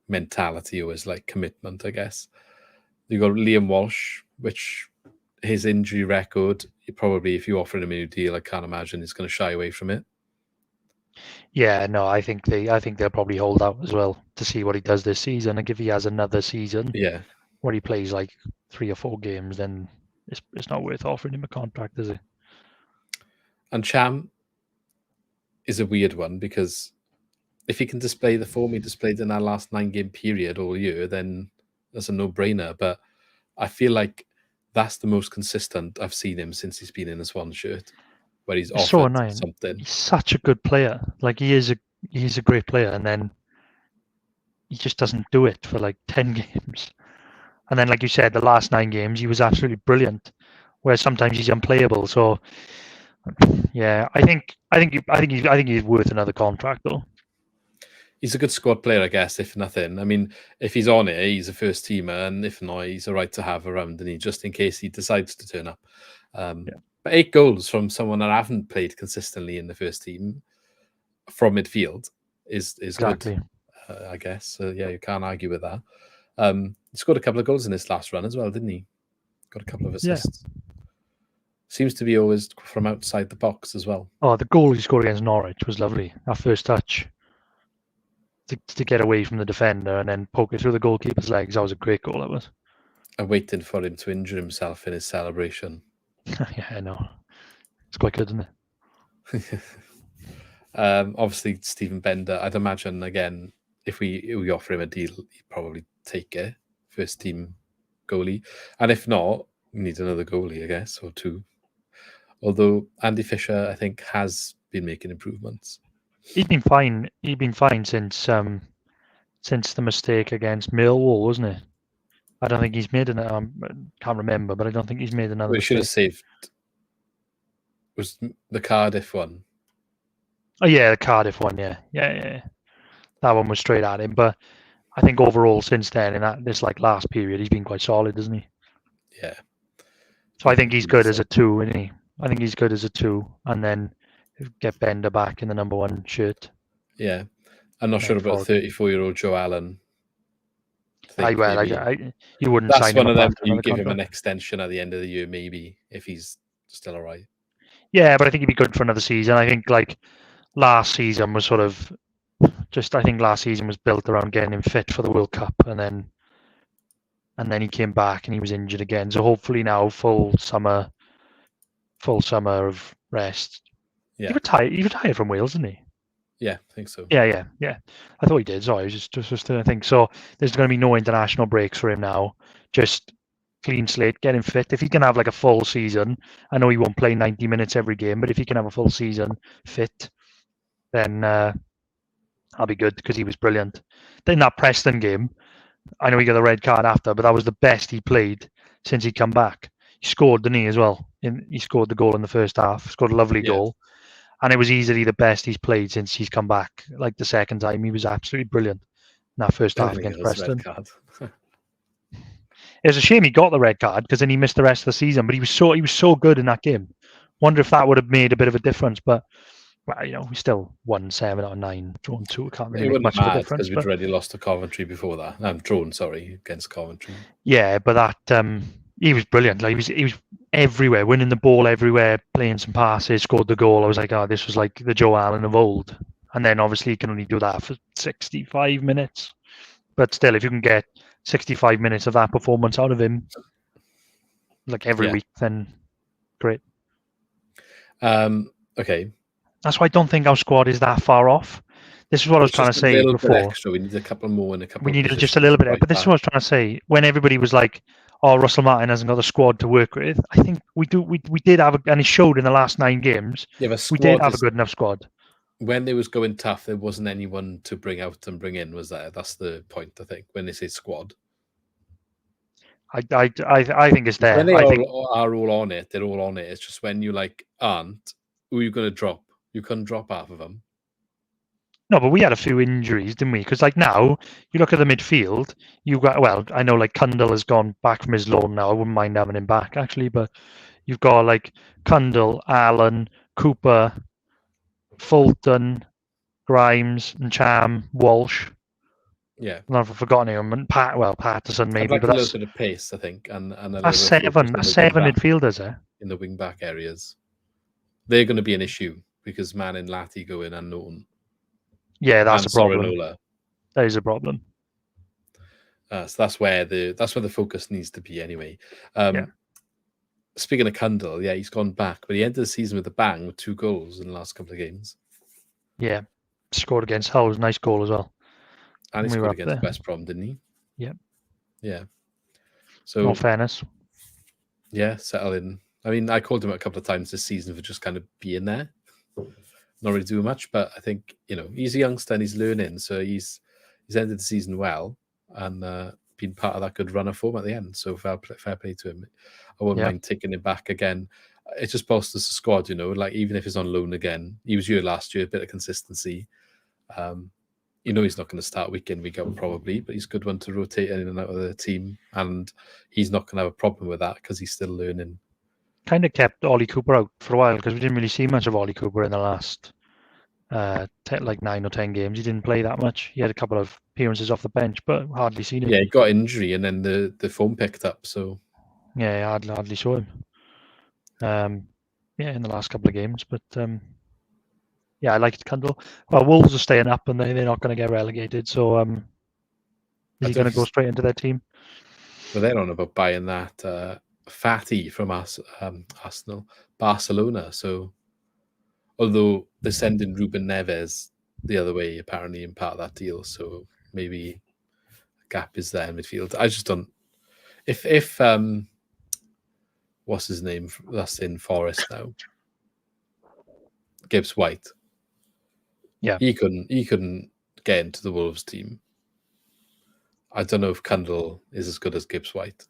mentality or his like commitment, I guess. You got Liam Walsh, which his injury record, probably if you offer him a new deal, I can't imagine he's going to shy away from it. Yeah, no, I think they'll probably hold out as well to see what he does this season. Like if he has another season, where he plays like 3 or 4 games, then it's not worth offering him a contract, is it? And Cham is a weird one because if he can display the form he displayed in that last 9-game period all year, then that's a no-brainer. But I feel like that's the most consistent I've seen him since he's been in a Swans shirt, where he's offered so annoying. Something. He's such a good player. Like he's a great player, and then he just doesn't do it for like 10 games. And then, like you said, the last 9 games, he was absolutely brilliant. Where sometimes he's unplayable. So, yeah, I think he's worth another contract though. He's a good squad player, I guess, if nothing. I mean, if he's on it, he's a first teamer, and if not, he's all right to have around, and just in case he decides to turn up. But 8 goals from someone that haven't played consistently in the first team from midfield is exactly good, I guess. So, yeah, you can't argue with that. He scored a couple of goals in this last run as well, didn't he? Got a couple of assists. Yeah. Seems to be always from outside the box as well. Oh, the goal he scored against Norwich was lovely. That first touch to get away from the defender and then poke it through the goalkeeper's legs. That was a great goal, that was. I'm waiting for him to injure himself in his celebration. Yeah, I know. It's quite good, isn't it? Obviously, Stephen Bender, I'd imagine, again, if we offer him a deal, he'd probably take it. First team goalie. And if not, we need another goalie, I guess, or 2. Although Andy Fisher, I think, has been making improvements. He's been fine. He's been fine since the mistake against Millwall, wasn't it? I don't think he's made an. I can't remember, but I don't think he's made another. We should have saved. Was the Cardiff one? Oh yeah, the Cardiff one. Yeah. That one was straight at him, but I think overall since then, in this like last period, he's been quite solid, isn't he? Yeah. So I think he's good as a 2, isn't he? I think he's good as a 2, and then get Bender back in the number 1 shirt. Yeah, I'm not sure about 34-year-old Joe Allen. You wouldn't. That's sign one him of them. You give contract. him an extension at the end of the year, maybe if he's still all right. Yeah, but I think he'd be good for another season. I think like last season was sort of just. I think last season was built around getting him fit for the World Cup, and then and then he came back and he was injured again. So hopefully now full summer of rest. Yeah. He retired from Wales, didn't he? Yeah, I think so. Yeah. I thought he did. Sorry, I was just I think so. There's going to be no international breaks for him now. Just clean slate, get him fit. If he can have like a full season, I know he won't play 90 minutes every game, but if he can have a full season fit, then I'll be good because he was brilliant. Then that Preston game, I know he got the red card after, but that was the best he played since he come back. He scored, didn't he, as well? He scored the goal in the first half, scored a lovely goal. And it was easily the best he's played since he's come back. Like the second time, he was absolutely brilliant in that first half against Preston. It was a shame he got the red card because then he missed the rest of the season. But he was so good in that game. Wonder if that would have made a bit of a difference. But well, we still won 7 out of 9, drawn 2. Can't really make much of a difference. Because we'd already lost to Coventry before that. Drawn, against Coventry. Yeah, but that he was brilliant. Like he was everywhere, winning the ball everywhere, playing some passes, scored the goal. I was like, oh, this was like the Joe Allen of old. And then obviously you can only do that for 65 minutes. But still, if you can get 65 minutes of that performance out of him, like every week, then great. Okay. That's why I don't think our squad is that far off. This is what I was trying to say before. Extra. We need a couple more and a couple. We need just a little bit. But this is what I was trying to say. When everybody was like, "Oh, Russell Martin hasn't got a squad to work with," I think we do. We did have, and it showed in the last 9 games. Yeah, we did have a good enough squad. When it was going tough, there wasn't anyone to bring out and bring in. Was there? That's the point. I think when they say squad. I think it's there. When they are all on it, they're all on it. It's just when you aren't, who are you going to drop? You couldn't drop half of them. No, but we had a few injuries, didn't we? Because now you look at the midfield. You got I know Cundle has gone back from his loan now. I wouldn't mind having him back actually, but you've got Cundle, Allen, Cooper, Fulton, Grimes, and Cham, Walsh. Yeah, I've forgotten him. And Patterson maybe, but a little bit of pace, I think, and that's 7. That's 7 midfielders there in the wing back areas. They're going to be an issue because Man and Lati go in unknown. Yeah, that's a problem. Sorinola. That is a problem. So that's where the focus needs to be anyway. Speaking of Cundle, he's gone back, but he ended the season with a bang with 2 goals in the last couple of games. Yeah, scored against Hull. Was a nice goal as well. And he scored against West Brom, didn't he? Yeah. Yeah. So, more fairness. Yeah, settle in. I mean, I called him a couple of times this season for just kind of being there. Not really doing much, but I think, he's a youngster and he's learning. So he's ended the season well and been part of that good run of form at the end. So fair play to him. I wouldn't mind taking him back again. It just bolsters the squad, even if he's on loan again. He was here last year, a bit of consistency. He's not going to start week in, week out probably, but he's a good one to rotate in and out of the team. And he's not going to have a problem with that because he's still learning. Kind of kept Ollie Cooper out for a while because we didn't really see much of Ollie Cooper in the last 9 or 10 games. He didn't play that much. He had a couple of appearances off the bench, but hardly seen him. Yeah, he got injury and then the form picked up. So yeah, I hardly saw him. In the last couple of games, but I liked Cundle. Well, Wolves are staying up and they're not going to get relegated. So is he going to go straight into their team? Well, they're on about buying that fatty from Arsenal, Barcelona. So although they're sending Ruben Neves the other way, apparently in part of that deal, so maybe a gap is there in midfield. I just don't. If what's his name? That's in Forest now. Gibbs White. Yeah, he couldn't get into the Wolves team. I don't know if Cundle is as good as Gibbs White.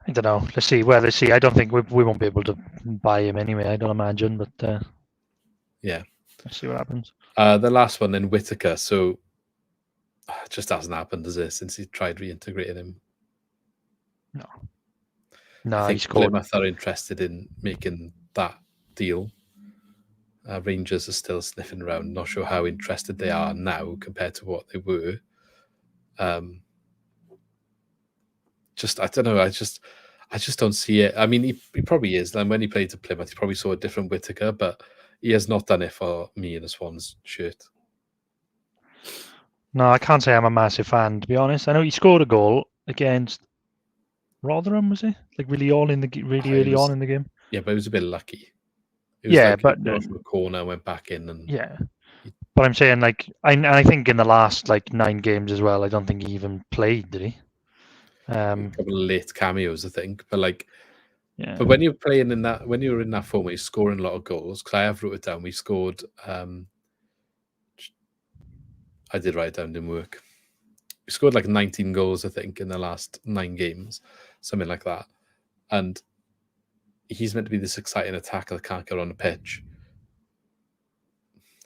I don't know. Let's see. Well, let's see. I don't think we won't be able to buy him anyway. I don't imagine, but yeah, let's see what happens. The last one then, Whittaker. So it just hasn't happened, has it, since he tried reintegrating him? No, I think Plymouth are interested in making that deal. Rangers are still sniffing around. Not sure how interested they are now compared to what they were. I don't know. I just don't see it. I mean, he probably is. And when he played to Plymouth, he probably saw a different Whittaker, but he has not done it for me in a Swans shirt. No, I can't say I'm a massive fan, to be honest. I know he scored a goal against Rotherham, was it? Like really early on in the game. Yeah, but it was a bit lucky. It was Yeah, like but he got from a corner, went back in, and yeah. But I'm saying, like, I think in the last like 9 games as well, I don't think he even played, did he? a couple of late cameos, I think. But like, Yeah. but when you're playing in that, when you're in that form, where you're scoring a lot of goals. Because I have wrote it down. We scored. I did write it down. Didn't work. We scored like 19 goals, I think, in the last 9 games, something like that. And he's meant to be this exciting attacker that can't get on the pitch.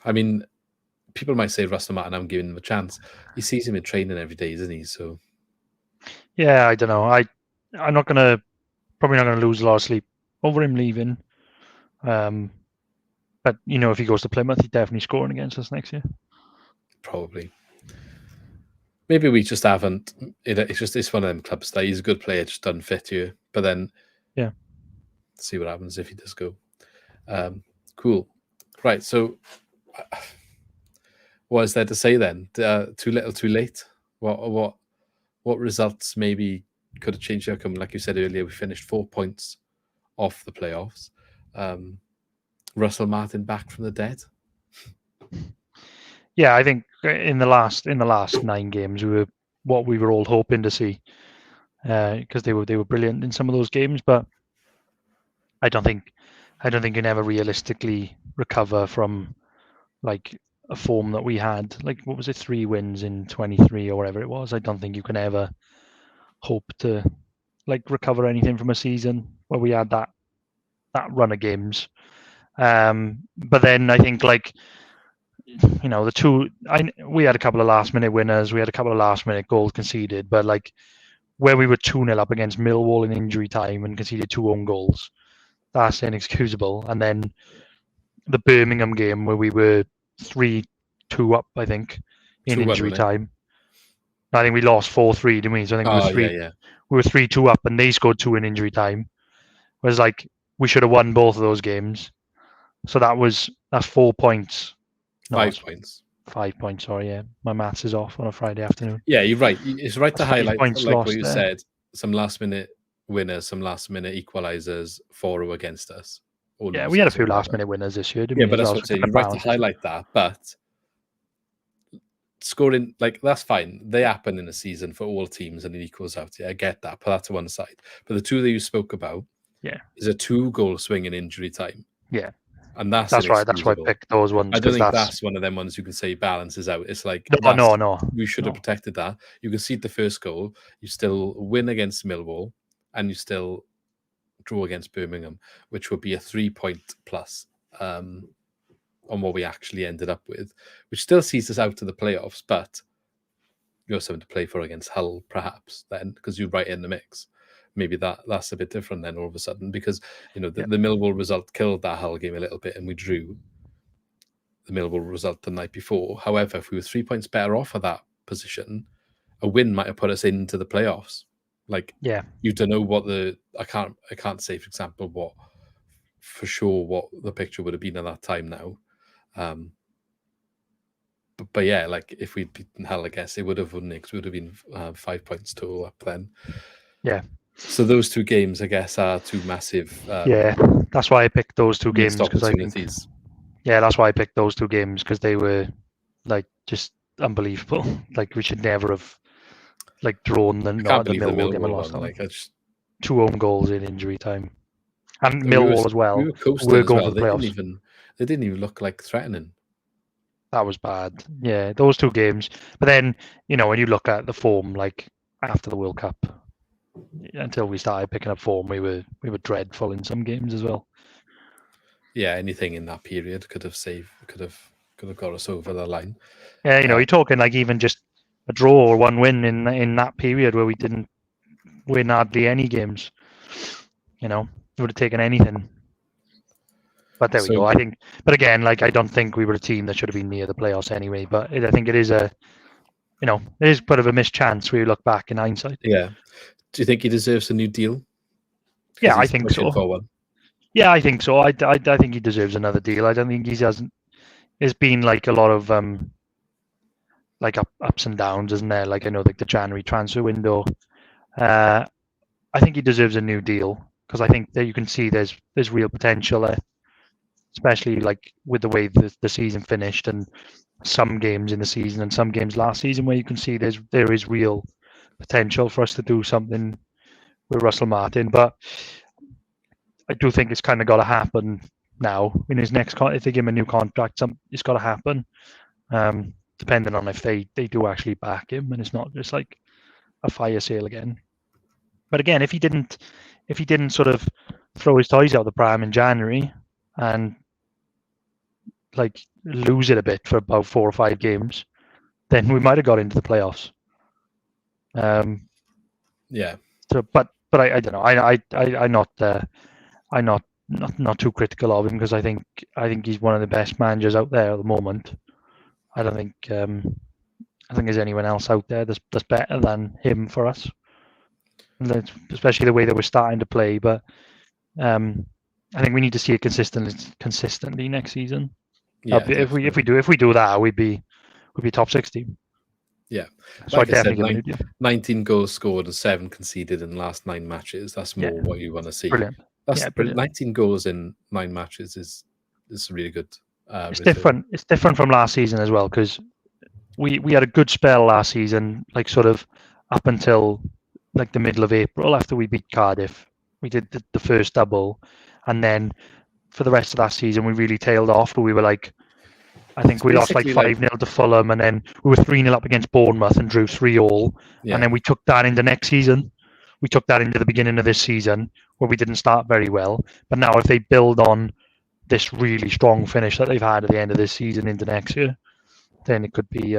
I mean, people might say Russell Martin, I'm giving him a chance. He sees him in training every day, isn't he? So yeah, I don't know. I'm not probably not gonna lose a lot of sleep over him leaving. But if he goes to Plymouth, he's definitely scoring against us next year. probably. Maybe we just haven't. It's one of them clubs that he's a good player, just doesn't fit you. But then, yeah, see what happens if he does go. Cool, right? So, what is there to say then? Too little, too late. What results maybe could have changed the outcome? Like you said earlier, we finished 4 points off the playoffs. Russell Martin back from the dead. Yeah, I think in the last 9 games, we were what we were all hoping to see, because they were brilliant in some of those games. But I don't think you can ever realistically recover from like a form that we had. Like, what was it, 3 wins in 23 or whatever it was? I don't think you can ever hope to like recover anything from a season where we had that run of games. But then I think, like, we had a couple of last minute winners, we had a couple of last minute goals conceded, but like where we were 2-0 up against Millwall in injury time and conceded 2 own goals, that's inexcusable. And then the Birmingham game where we were 3-2 up, I think, in injury time. I think we lost 4-3, didn't we? So I think we were 3-2 up and they scored 2 in injury time. Whereas like we should have won both of those games. So that's 4 points. 5 points. 5 points, sorry, yeah. My maths is off on a Friday afternoon. Yeah, you're right. It's right to highlight, like what you there. said, some last minute winners, some last minute equalizers for or against us. Yeah, we had a few last minute winners this year, didn't we? Yeah, but that's what I'm saying. You're right to highlight that, but scoring, like, that's fine. They happen in a season for all teams and it equals out. Yeah, I get that. Put that to one side. But the 2 that you spoke about is a 2-goal swing in injury time. Yeah. And that's right. That's why I picked those ones. I don't think that's one of them ones you can say balances out. It's like, no. We should have protected that. You concede the first goal, you still win against Millwall, and you still draw against Birmingham, which would be a 3-point plus on what we actually ended up with, which still sees us out to the playoffs, but you have something to play for against Hull, perhaps, then, because you're right in the mix. Maybe that's a bit different then all of a sudden, because the Millwall result killed that Hull game a little bit and we drew the Millwall result the night before. However, if we were 3 points better off of that position, a win might have put us into the playoffs. Like, you don't know what I can't say, for example, what the picture would have been at that time now. But yeah, like if we'd beaten Hull, I guess it would have, wouldn't it? Because we would have been 5 points total up then. Yeah. So those 2 games, I guess, are 2 massive. That's why I picked those 2 games, because I think. Yeah, that's why I picked those 2 games, because they were like just unbelievable. Like we should never have like drawn the Millwall game and lost them. Like 2 own goals in injury time, and Millwall as well. We were coasting as well. They didn't even look like threatening. That was bad. Yeah, those 2 games. But then when you look at the form, like after the World Cup, until we started picking up form, we were dreadful in some games as well. Yeah, anything in that period could have got us over the line. Yeah, you're talking like even just a draw or 1 win in that period where we didn't win hardly any games. It would have taken anything. But there we go. I think, but again, like I don't think we were a team that should have been near the playoffs anyway. But I think it is it is a bit of a missed chance when you look back in hindsight. Yeah. Do you think he deserves a new deal? Yeah, I think so. Yeah, I think so. I think he deserves another deal. I don't think he hasn't. There's been like a lot of like ups and downs, isn't there? Like I know, like the January transfer window, I think he deserves a new deal because I think that you can see there's real potential there, especially like with the way the season finished and some games in the season and some games last season where you can see there is real potential for us to do something with Russell Martin. But I do think it's kind of got to happen now in his next if they give him a new contract. It's got to happen, depending on if they do actually back him and it's not just like a fire sale again. But again, if he didn't sort of throw his toys out the pram in January and like lose it a bit for about 4 or 5 games, then we might have got into the playoffs. Yeah. So, but I don't know. I'm not too critical of him because I think he's one of the best managers out there at the moment. I don't think there's anyone else out there that's better than him for us, especially the way that we're starting to play. But I think we need to see it consistently next season. Yeah, if we do that, we'd be top 60. Yeah, so like I definitely give 19 goals scored and 7 conceded in the last 9 matches. That's more what you want to see. Brilliant. That's brilliant. 19 goals in 9 matches is really good. It's different. It's different from last season as well because we had a good spell last season, like sort of up until like the middle of April after we beat Cardiff. We did the first double, and then for the rest of that season we really tailed off. But we were like, I think we lost like 5-0 to Fulham, and then we were 3-0 up against Bournemouth and drew 3-3. And then we took that into next season. We took that into the beginning of this season where we didn't start very well. But now if they build on this really strong finish that they've had at the end of this season into next year, then it could be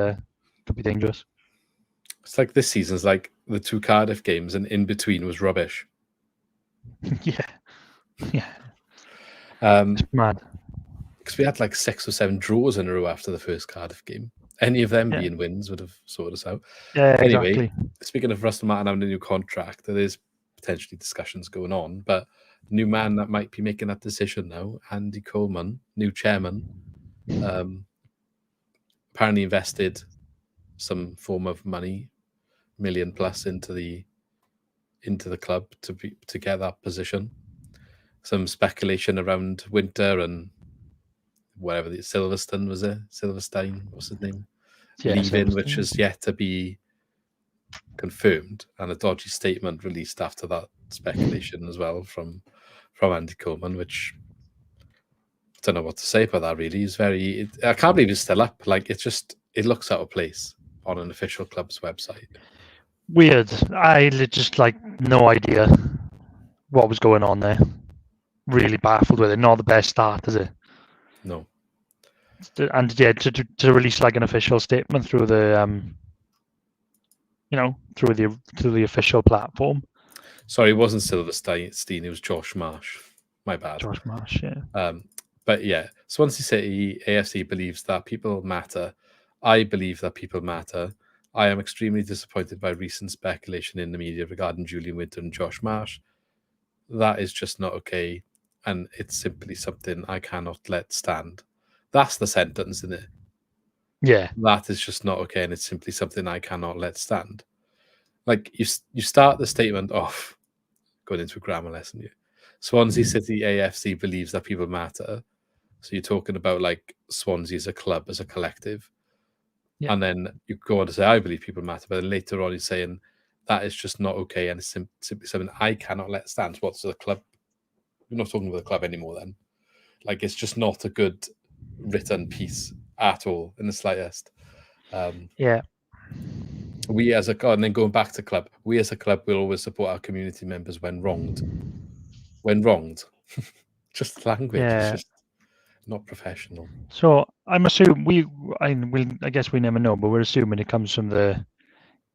dangerous. It's like this season's like the 2 Cardiff games, and in between was rubbish. Yeah. It's mad. Because we had like 6 or 7 draws in a row after the first Cardiff game. Any of them being wins would have sorted us out. Yeah, anyway, exactly. Speaking of Russell Martin having a new contract, there is potentially discussions going on, but the new man that might be making that decision now, Andy Coleman, new chairman, apparently invested some form of money, $1 million plus into the club to get that position. Some speculation around Winter and whatever Silverstein, what's his name? Leaving, which is yet to be confirmed, and a dodgy statement released after that speculation as well from Andy Coleman, which I don't know what to say about that really. He's I can't believe he's still up. Like it looks out of place on an official club's website. Weird. I just like no idea what was going on there. Really baffled with it. Not the best start, is it? No. And to release like an official statement through the through the official platform. Sorry, it wasn't Silverstein, it was Josh Marsh. My bad. Josh Marsh, yeah. But yeah, Swansea City AFC believes that people matter. I believe that people matter. I am extremely disappointed by recent speculation in the media regarding Julian Winter and Josh Marsh. That is just not okay, and it's simply something I cannot let stand. That's the sentence, isn't it? Yeah. That is just not okay, and it's simply something I cannot let stand. Like, you start the statement off, going into a grammar lesson here. Swansea City AFC believes that people matter. So you're talking about, like, Swansea as a club, as a collective. Yeah. And then you go on to say, I believe people matter. But then later on, you're saying, that is just not okay, and it's simply something I cannot let stand. What's the club? We're not talking about the club anymore then. Like, it's just not a good written piece at all in the slightest. Yeah. We as a and then going back to club, we as a club will always support our community members when wronged. Just language is just not professional. So I'm assuming I guess we never know, but we're assuming it comes from the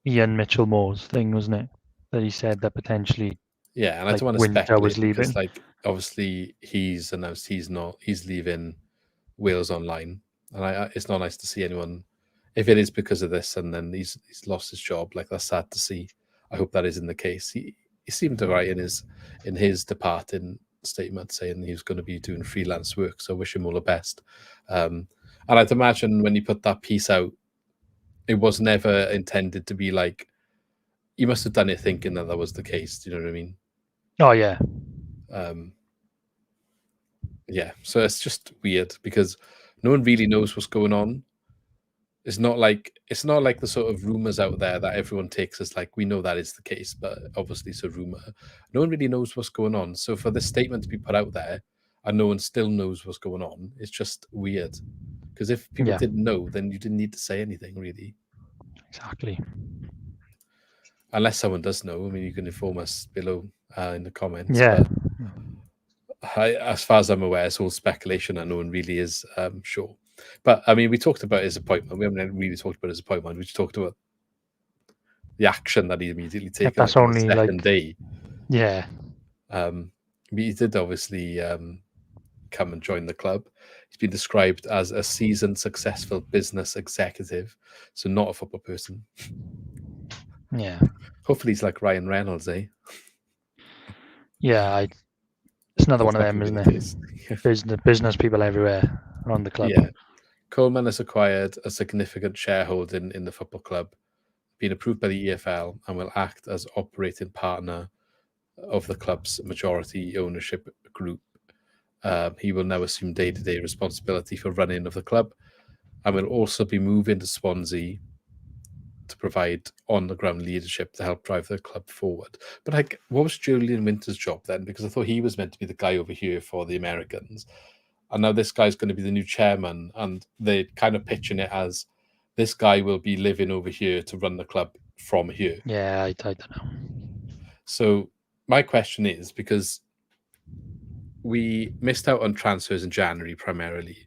Ian Mitchell-Moores thing, wasn't it? That he said that potentially. Yeah, and I don't want to speculate because, like, obviously he's announced he's leaving Wales Online, and it's not nice to see anyone. If it is because of this, and then he's lost his job, like, that's sad to see. I hope that isn't the case. He seemed to write in his departing statement saying he was going to be doing freelance work, so I wish him all the best. And I'd imagine when he put that piece out, it was never intended to be like he must have done it thinking that was the case. Do you know what I mean? Oh yeah, Yeah. So it's just weird because no one really knows what's going on. It's not like the sort of rumors out there that everyone takes as like we know that is the case, but obviously it's a rumor. No one really knows what's going on. So for this statement to be put out there and no one still knows what's going on, it's just weird. Because if people yeah, didn't know, then you didn't need to say anything really. exactly. Unless someone does know, I mean, you can inform us below in the comments. Yeah, But as far as I'm aware, it's all speculation and no one really is sure. But I mean, we talked about his appointment. We haven't really talked about his appointment. We just talked about the action that he immediately taken that's like, on the only second day. yeah, He did obviously come and join the club. He's been described as a seasoned, successful business executive, so not a football person. yeah, Hopefully, he's like Ryan Reynolds, eh? yeah. It's another That's one of not them, going to isn't be the it? case. Business people everywhere around the club. Yeah. Coleman has acquired a significant shareholding in the football club, been approved by the EFL, and will act as operating partner of the club's majority ownership group. He will now assume day-to-day responsibility for running of the club and will also be moving to Swansea to provide on-the-ground leadership to help drive the club forward. But like, what was Julian Winter's job then? Because I thought he was meant to be the guy over here for the Americans. And now this guy's going to be the new chairman, and they're kind of pitching it as this guy will be living over here to run the club from here. Yeah, I don't know. So my question is, because we missed out on transfers in January primarily,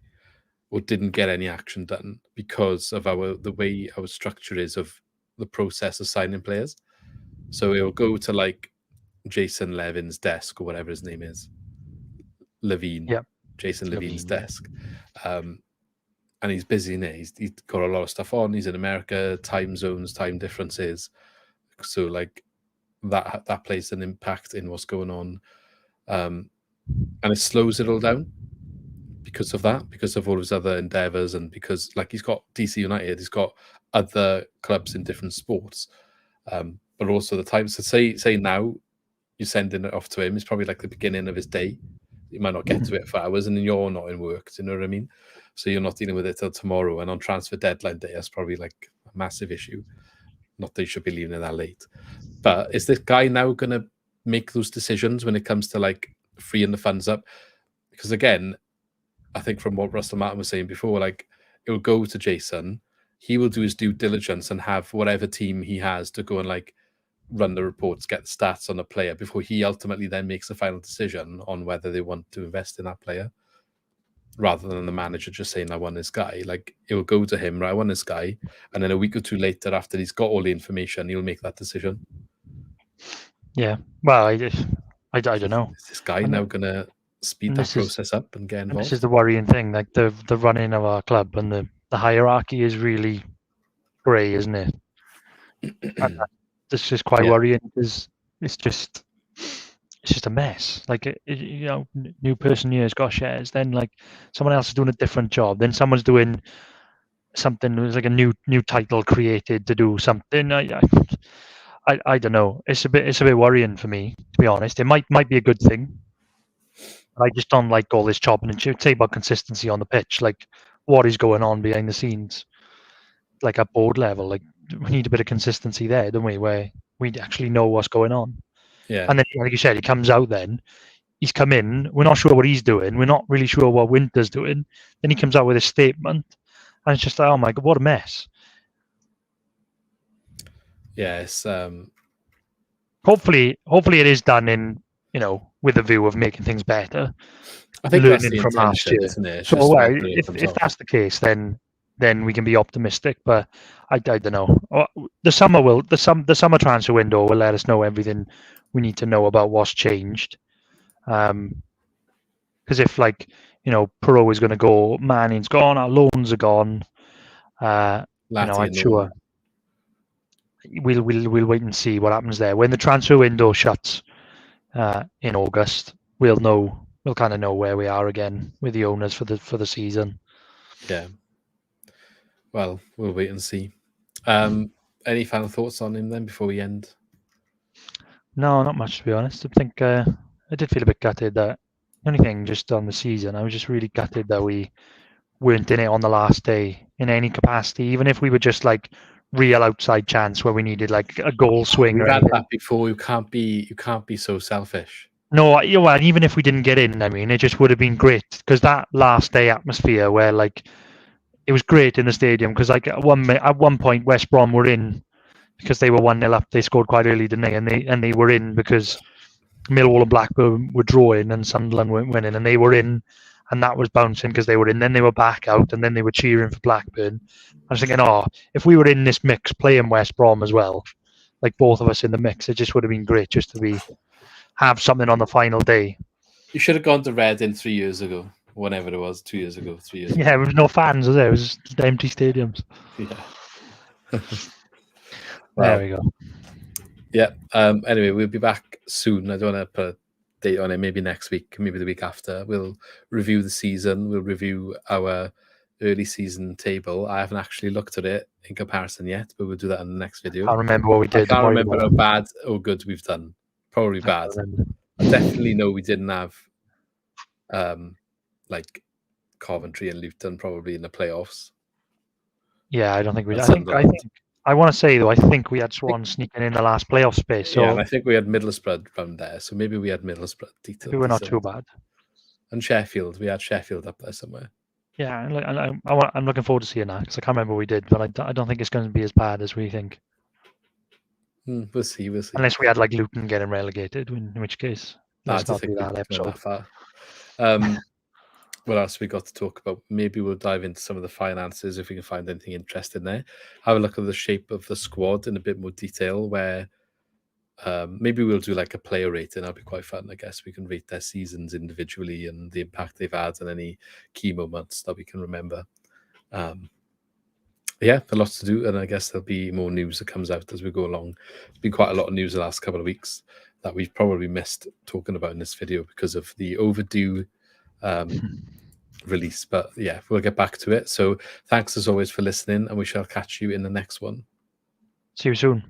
or didn't get any action done because of the way our structure is of the process of signing players. So it'll go to like Jason Levin's desk or whatever his name is, Levine, Yeah, Jason Levine's Levine, yeah. desk. And he's busy in it. He's got a lot of stuff on. He's in America, time zones, time differences. So like that plays an impact in what's going on. And it slows it all down because of that, because of all his other endeavors, and because like he's got DC United, he's got other clubs in different sports. But also the time. So say now you're sending it off to him, it's probably like the beginning of his day. You might not get to it for hours, and then you're not in work. Do you know what I mean? So you're not dealing with it till tomorrow, and on transfer deadline day, that's probably like a massive issue. Not that you should be leaving it that late. But is this guy now going to make those decisions when it comes to like freeing the funds up? Because again, I think from what Russell Martin was saying before, like it will go to Jason. He will do his due diligence and have whatever team he has to go and like run the reports, get the stats on a player before he ultimately then makes a final decision on whether they want to invest in that player, rather than the manager just saying, I want this guy. Like it will go to him, right? I want this guy. And then a week or two later, after he's got all the information, he'll make that decision. Yeah. Well, I don't know. Is this guy now going to speed that process up and get involved? And this is the worrying thing. Like the running of our club and the hierarchy is really grey, isn't it? This is quite worrying because it's just a mess. Like you know, new person here's got shares, then like someone else is doing a different job, then someone's doing something. There's like a new title created to do something. I don't know. It's a bit worrying for me, to be honest. It might be a good thing. I just don't like all this chopping and changing. Say about consistency on the pitch, like what is going on behind the scenes, like at board level. Like we need a bit of consistency there, don't we? Where we actually know what's going on. Yeah. And then, like you said, he comes out then. He's come in. We're not sure what he's doing. We're not really sure what Winter's doing. Then he comes out with a statement, and it's just like, oh my god, what a mess. Yes. Hopefully it is done in, you know, with a view of making things better. I think learning that's the from last year. isn't it? So well, if that's the case, then we can be optimistic. But I don't know. The summer transfer window will let us know everything we need to know about what's changed. Because if, like, you know, Piroe is going to go, Manning's gone, our loans are gone. You know, I'm sure we'll wait and see what happens there. When the transfer window shuts in August, we'll kind of know where we are again with the owners for the season. Yeah. Well, we'll wait and see. Any final thoughts on him then before we end? No, not much to be honest. I think I did feel a bit gutted that only thing just on the season. I was just really gutted that we weren't in it on the last day in any capacity, even if we were just like real outside chance where we needed like a goal swing We've or had anything. that before. You can't be so selfish. No, well, even if we didn't get in, I mean, it just would have been great because that last day atmosphere where like it was great in the stadium because like at one point West Brom were in because they were 1-0 up. They scored quite early, didn't they? And they were in because Millwall and Blackburn were drawing and Sunderland weren't winning, and they were in, and that was bouncing because they were in. Then they were back out, and then they were cheering for Blackburn. I was thinking, if we were in this mix playing West Brom as well, like both of us in the mix, it just would have been great just to have something on the final day. You should have gone to Reading 3 years ago, whenever it was, 2 years ago, 3 years ago. Yeah, there was no fans, was there? It was just empty stadiums. Yeah. There we go. Yeah. Anyway, we'll be back soon. I don't want to put a date on it. Maybe next week, maybe the week after. We'll review the season. We'll review our early season table. I haven't actually looked at it in comparison yet, but we'll do that in the next video. I can't remember what we did. I can't remember how bad or good we've done. Probably bad. I definitely know we didn't have like Coventry and Luton probably in the playoffs. Yeah, I don't think we did. I want to say though, I think we had Swans sneaking in the last playoff space. So yeah, and I think we had Middlesbrough around there. So maybe we had Middlesbrough. We were not too bad. And Sheffield, we had Sheffield up there somewhere. Yeah, I'm looking forward to seeing that because I can't remember what we did, but I don't think it's going to be as bad as we think. We'll see. Unless we had like Luton getting relegated, in which case let's not do that episode. That far. What else we got to talk about? Maybe we'll dive into some of the finances if we can find anything interesting there. Have a look at the shape of the squad in a bit more detail. Where maybe we'll do like a player rating. That'll be quite fun. I guess we can rate their seasons individually and the impact they've had and any key moments that we can remember. Yeah, a lot to do, and I guess there'll be more news that comes out as we go along. There's been quite a lot of news the last couple of weeks that we've probably missed talking about in this video because of the overdue release. But yeah, we'll get back to it. So thanks as always for listening, and we shall catch you in the next one. See you soon.